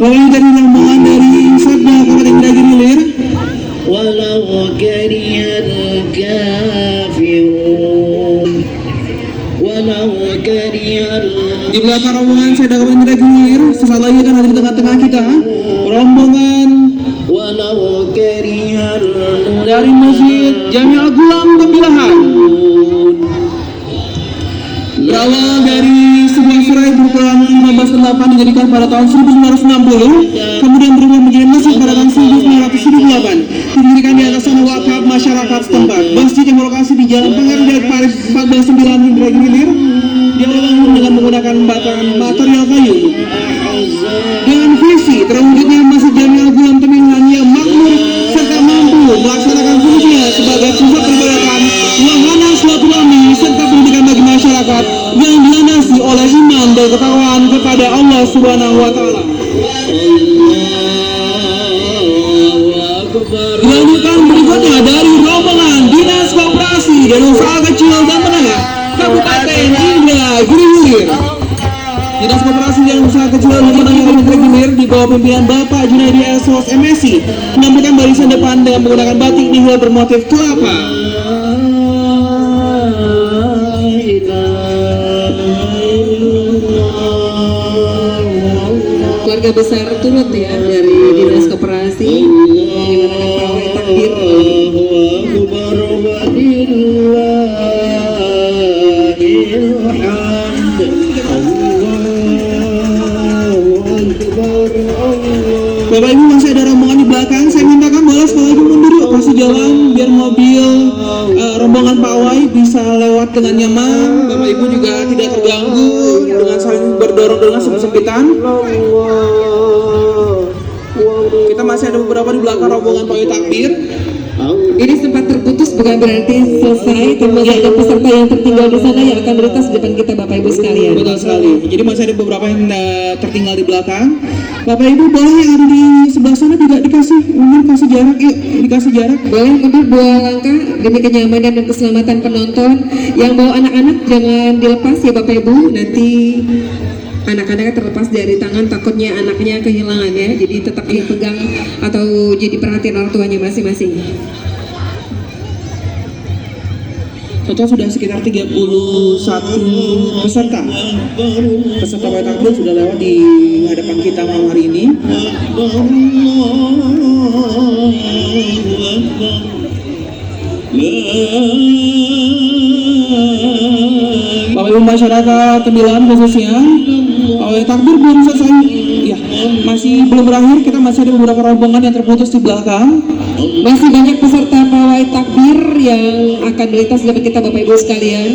Mulai dari rombongan dari Sabda Kabupaten Indragiri Hilir. Walau karihal kafirun, walau karihal. Di belakang rombongan Sabda Kabupaten Indragiri Hilir, sesaat lagi akan hadir di tengah-tengah kita rombongan walau karihal dari Masjid Jami'ah Gulam Tembilahan. Berawal dari sebuah surai berukuran 15:8 dijadikan pada tahun 1960, kemudian berubah menjadi masjid pada tahun 1978, didirikan di atas tanah wakaf masyarakat setempat. Masjid yang berlokasi di Jalan Pangeran Daud Paris 1409 Indragiri Hilir dibangun dengan menggunakan bahan material kayu. Dengan visi terwujudnya Masjid Jami'ah Gulam Tembilahan yang makmur serta mampu melaksanakan fungsinya sebagai pusat peribadatan, wahana silaturahmi serta pendidikan bagi masyarakat yang dilandasi oleh iman dan ketakwaan kepada Allah Subhanahu wa Ta'ala. Dilanjutkan berikutnya dari rombongan Dinas Koperasi dan Usaha Kecil dan Menengah Kabupaten Indragiri Hilir. Dinas Koperasi dan Usaha Kecil dan Menengah Kementerian Hilir di bawah pimpinan Bapak Junaidi Esos MSI menampilkan barisan depan dengan menggunakan batik nihil bermotif kelapa. Keluarga besar turut ya dari Dinas Koperasi menggunakan pawai takbir. Bapak Ibu, masih ada rombongan di belakang. Saya mintakan boleh sekali lagi mundur yuk, kasih jalan biar mobil rombongan pawai bisa lewat dengan nyaman. Bapak Ibu juga tidak terganggu dengan saling berdorong-dorongan sempit-sempitan. Kita masih ada beberapa di belakang rombongan pawai takbir. Ini sempat terputus bukan berarti selesai, tapi masih ada peserta yang tertinggal di sana yang akan melintas di depan kita Bapak Ibu sekalian. Betul sekali. Jadi masih ada beberapa yang tertinggal di belakang. Bapak Ibu boleh yang ada di sebelah sana juga dikasih mundur, kasih jarak yuk, dikasih jarak. Boleh mundur 2 langkah demi kenyamanan dan keselamatan penonton. Yang bawa anak-anak jangan dilepas ya Bapak Ibu, nanti anak-anaknya terlepas dari tangan, takutnya anaknya kehilangan ya, jadi tetap dipegang atau jadi perhatian orang tuanya masing-masing. Total sudah sekitar 31 peserta pawai takbir sudah lewat di hadapan kita malam hari ini. Bapak Ibu masyarakat Tembilahan khususnya, pawai takbir belum selesai, ya masih belum berakhir. Kita masih ada beberapa rombongan yang terputus di belakang. Masih banyak peserta pawai takbir yang akan melintas di depan kita Bapak Ibu sekalian.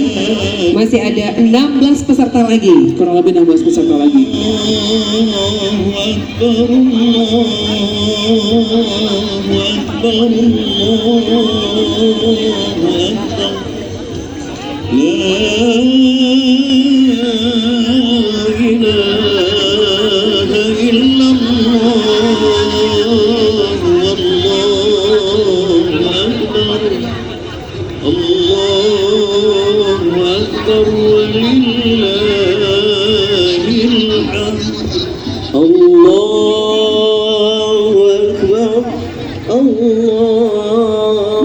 Masih ada 16 peserta lagi. Kurang lebih 16 peserta lagi.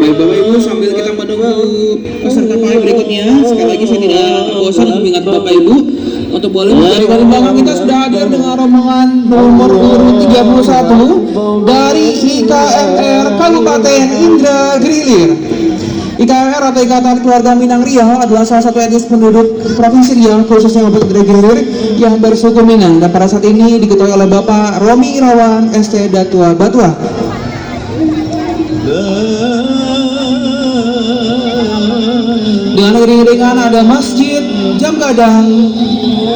Baik Bapak Ibu, sambil kita menunggu peserta pawai berikutnya, sekali lagi saya tidak bosan untuk mengingat Bapak Ibu untuk boleh dari belakang kita sudah hadir dengan rombongan nomor urut 31 dari IKMR Kabupaten Indragiri Hilir. IKMR atau Ikatan Keluarga Minang Riau adalah salah satu etnis penduduk Provinsi Riau khususnya Kabupaten Indragiri Hilir yang bersuku Minang dan pada saat ini diketuai oleh Bapak Romi Irawan ST Datua Batua. Dengan iring-iringan ada masjid, jam gadang,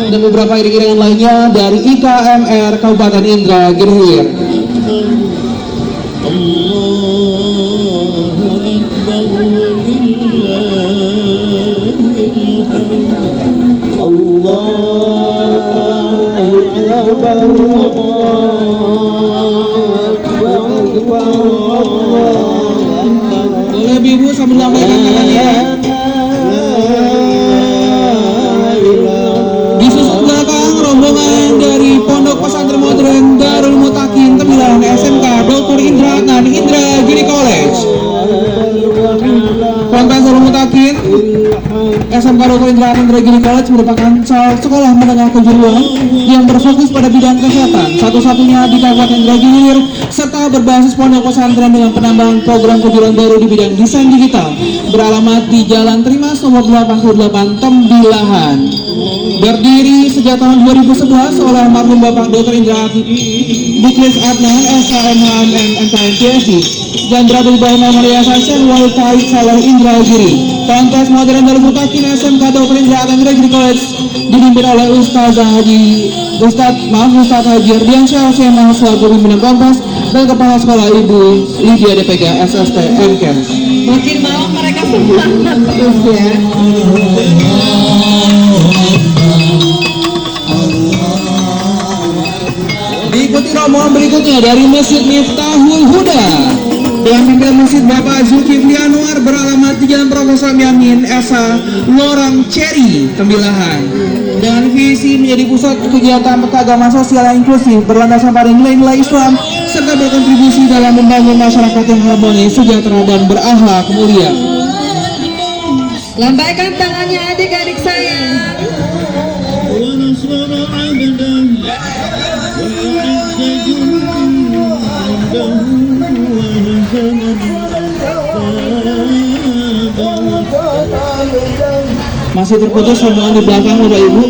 dan beberapa iring-iringan lainnya dari IKMR Kabupaten Indragiri Hilir. Boleh Ibu sambil lambaikan tangannya. Di sisi belakang rombongan dari Pondok Pesantren Modern Darul Mutakin Tembilahan SMK Dr. Indra Adnan Indragiri College. Ponpes Darul Mutakin SMK Dr. Indra Adnan Indragiri College merupakan sekolah menengah kejuruan yang berfokus pada bidang kesehatan, satu-satunya di Kabupaten Indragiri Hilir, serta berbasis pondok pesantren dengan penambahan program kejuruan baru di bidang desain digital, beralamat di Jalan Trimas nomor 88 Tembilahan. Berdiri sejak tahun 2011 oleh almarhum Bapak Dr. Indra Diklis Adnan SKMHMM NKMPSI dan berada di bawah nama Yayasan Syekh Walid Taib Saleh Indragiri. Ponpes Modern Darul Mutakin SMK Dr. Indra Adnan Indragiri College dipimpin oleh Ustaz Haji Ardiansyah SMA selaku pimpinan Ponpes dan Kepala Sekolah Ibu Lydia DPK SST MKM. Makin malam mereka semangat terus ya. Diikuti rombongan berikutnya dari Masjid Miftahul Huda Dengan pimpinan masjid Bapak Zulkifli Anwar beralamat di Jalan Profesor Yamin Esa, Lorong Ceri, Tembilahan. Dengan visi menjadi pusat kegiatan keagamaan sosial yang inklusif berlandaskan pada nilai-nilai Islam serta berkontribusi dalam membangun masyarakat yang harmonis, sejahtera dan berakhlak mulia. Lambaikan tangannya adik-adik saya. ونصر عبده وأعز جنده وهزم الأحزاب. Masih terputus rombongan di belakang Bapak Ibu.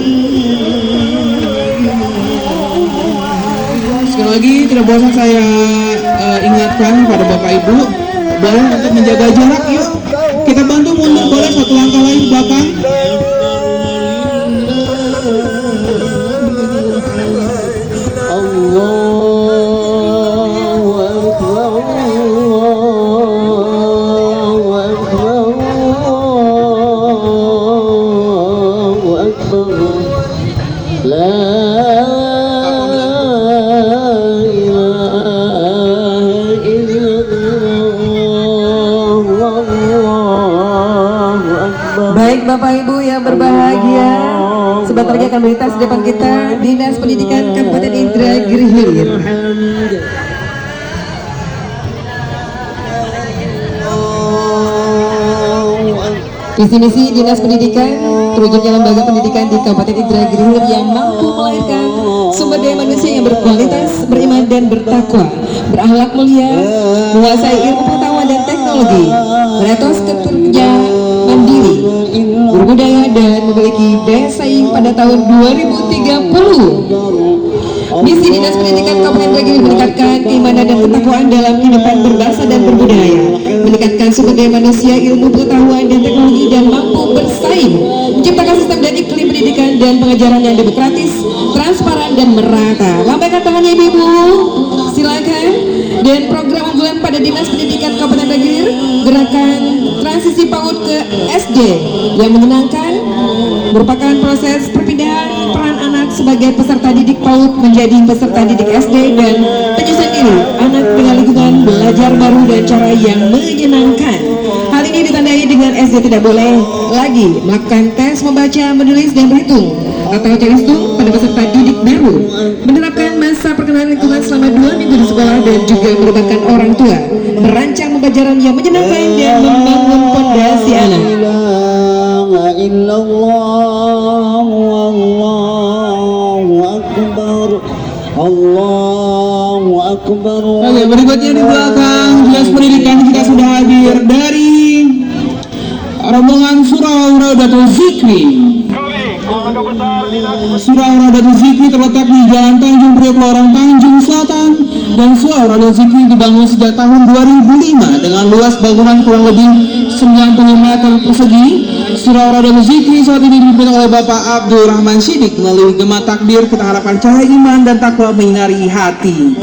Sekali lagi tidak bosan saya ingatkan pada Bapak Ibu boleh untuk menjaga jarak. Yuk kita bantu mundur boleh satu langkah lagi ke belakang. Baik Bapak Ibu yang berbahagia, sebentar lagi akan melintas di depan kita Dinas Pendidikan Kabupaten Indragiri Hilir. Visi misi Dinas Pendidikan terwujudnya lembaga pendidikan di Kabupaten Indragiri Hilir yang mampu melahirkan sumber daya manusia yang berkualitas, beriman dan bertakwa, berakhlak mulia, menguasai ilmu pengetahuan dan teknologi, beretos kerja mandiri, berbudaya dan memiliki daya saing pada tahun 2030. Misi Dinas Pendidikan Kabupaten Indragiri meningkatkan keimanan dan ketakwaan dalam kehidupan berbangsa dan berbudaya, meningkatkan sumber daya manusia, ilmu pengetahuan dan teknologi dan mampu bersaing, menciptakan sistem dan iklim pendidikan dan pengajaran yang demokratis, transparan dan merata. Lambaikan tangannya Ibu, silakan. Dan program unggulan pada Dinas Pendidikan Kabupaten Indragiri, gerakan transisi PAUD ke SD yang menyenangkan, merupakan proses perpindahan peran anak sebagai peserta didik PAUD menjadi peserta didik SD dan penyesuaian diri anak dengan lingkungan belajar baru dan cara yang menyenangkan. Hal ini ditandai dengan SD tidak boleh lagi melakukan tes membaca, menulis dan berhitung atau calistung pada peserta didik baru, menerapkan masa perkenalan lingkungan selama 2 minggu di sekolah dan juga melibatkan orang tua, merancang pembelajaran yang menyenangkan dan membangun fondasi anak. Allahu Akbar. Oke, berikutnya di belakang Dinas Pendidikan kita sudah hadir dari rombongan Surau Raudatul Zikri. Surau Raudatul Zikri terletak di Jalan Tanjung Priok, Lorong Tanjung Selatan, dan Surau Raudatul Zikri dibangun sejak tahun 2005 dengan luas bangunan kurang lebih 90 meter persegi. Surau Raudatul Zikri saat ini dipimpin oleh Bapak Abdul Rahman Sidik. Melalui gema takbir kita harapkan cahaya iman dan takwa menyinari hati.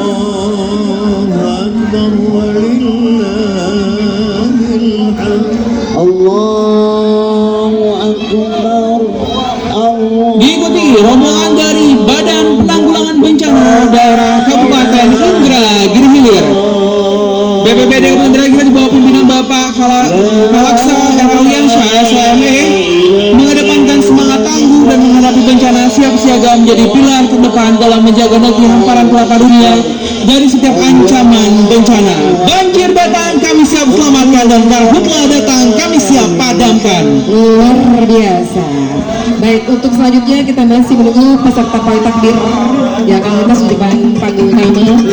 Allahu Akbar. Diikuti rombongan dari Badan Penanggulangan Bencana Daerah Kabupaten Indragiri Hilir. BPBD Kabupaten Indragiri di bawah pimpinan Bapak Kalaksa Eraliansyah SME mengedepankan semangat tangguh dan menghadapi bencana, siap siaga menjadi pilar terdepan dalam menjaga negeri hamparan pelata dunia dari setiap ancaman bencana. Banjir datang kami siap selamatkan dan karhutla datang kami siap padamkan. Luar biasa. Baik, untuk selanjutnya kita masih menunggu peserta pawai takbir yang akan lintas di depan panggung utama.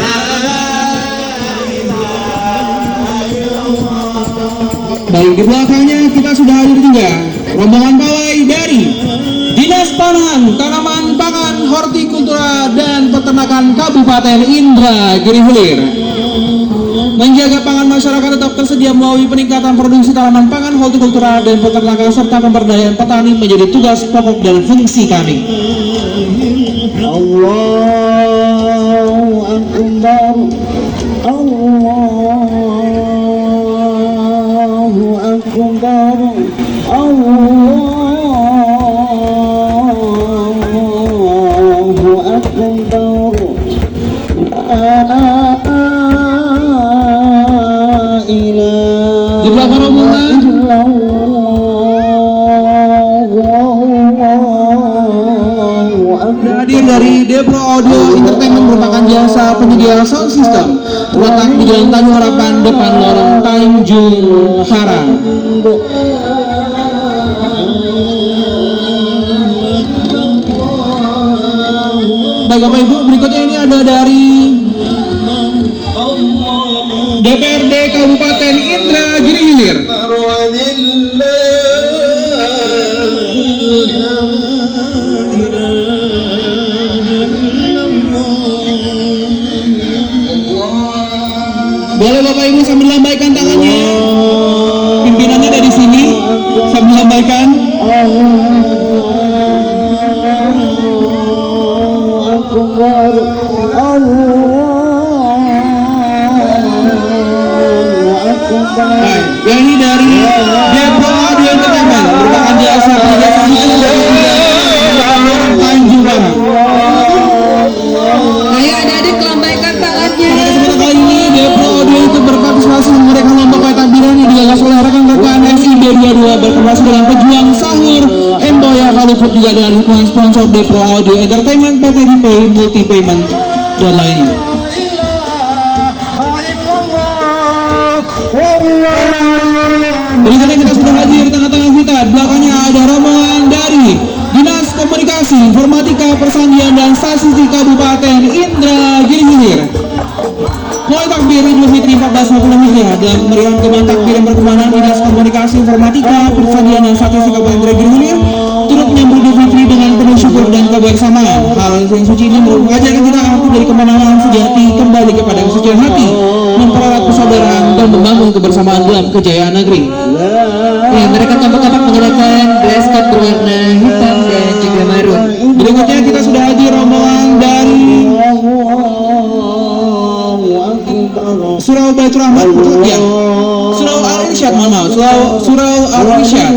Baik, di belakangnya kita sudah hadir juga rombongan pawai dari Dinas Tanahan, Tanaman Pangan, Hortikultura dan Peternakan Kabupaten Indragiri Hilir. Menjaga pangan masyarakat tetap tersedia melalui peningkatan produksi tanaman pangan, hortikultura dan peternakan serta pemberdayaan petani menjadi tugas pokok dan fungsi kami. Allahu Akbar. Allahu Akbar. Allahu Akbar. Sudah hadir dari Depro Audio Entertainment merupakan jasa penyedia sound system terletak di Jalan Tanjung Harapan depan lorong Tanjung Harang. Baik Bapak Ibu, berikutnya ini ada dari DPRD Kabupaten Indragiri Hilir. Boleh Bapak Ibu sambil lambaikan tangannya. Pimpinannya ada di sini sambil lambaikan. Baik, yang ini dari Depro Audio Entertainment merupakan jasa penyedia Tanjung Harang. Ayo adik-adik lambaikan tangannya. Pada kesempatan kali ini Depro Audio itu berpartisipasi memberikan lomba kue takbiran yang digagas oleh rekan-rekan FIB 22 berkolaborasi dengan pejuang sahur Emboya Kaluput juga dengan dukungan sponsor Depro Audio Entertainment, PT DP, Multi Payment dan lainnya. Berikutnya kita sudah hadir di tengah-tengah kita. Belakangnya ada rombongan dari Dinas Komunikasi, Informatika, Persandian dan Statistika Kabupaten Indragiri Hilir. Mulai takbir Idul Fitri 1450 Hijriah dalam meriam kembang takbir yang berkembangan Dinas Komunikasi, Informatika, Persandian dan Statistika Kabupaten Indragiri Hilir turut menyambut Idul Fitri dengan penuh syukur dan kebersamaan. Hal yang suci ini mengajarkan kita arti dari kemenangan sejati kembali kepada kesucian hati, mempererat persaudaraan dan membangun kebersamaan dalam kejayaan negeri. Ya, mereka tampak-tampak menggunakan dress code berwarna hitam dan juga marun. Berikutnya kita sudah hadir rombongan dari Surau Baitur Rahmat, ya. Surau Al-Irsyad, mohon maaf. Surau Al-Irsyad.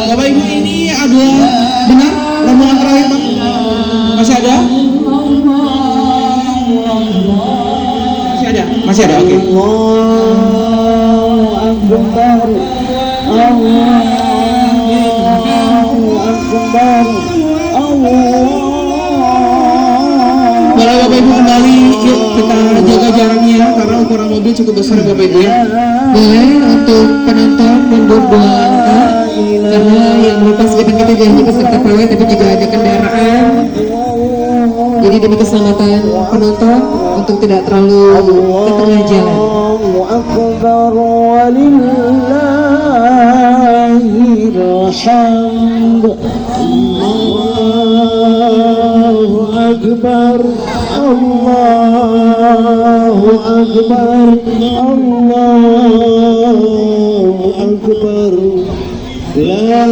Bapak Ibu, ini adalah benar rombongan terakhir Pak? Masih ada? Masih ada, oke. Boleh Bapak Ibu kembali, yuk kita jaga jaraknya karena ukuran mobil cukup besar Bapak Ibu ya. Boleh untuk penonton mundur 2 langkah karena yang melepas kita janji peserta pawai tapi juga ada kendaraan. Jadi demi keselamatan penonton untuk tidak terlalu ke tengah jalan. Allahu Akbar walillahil hamd. Allahu Akbar, Allahu Akbar, Allahu Akbar. La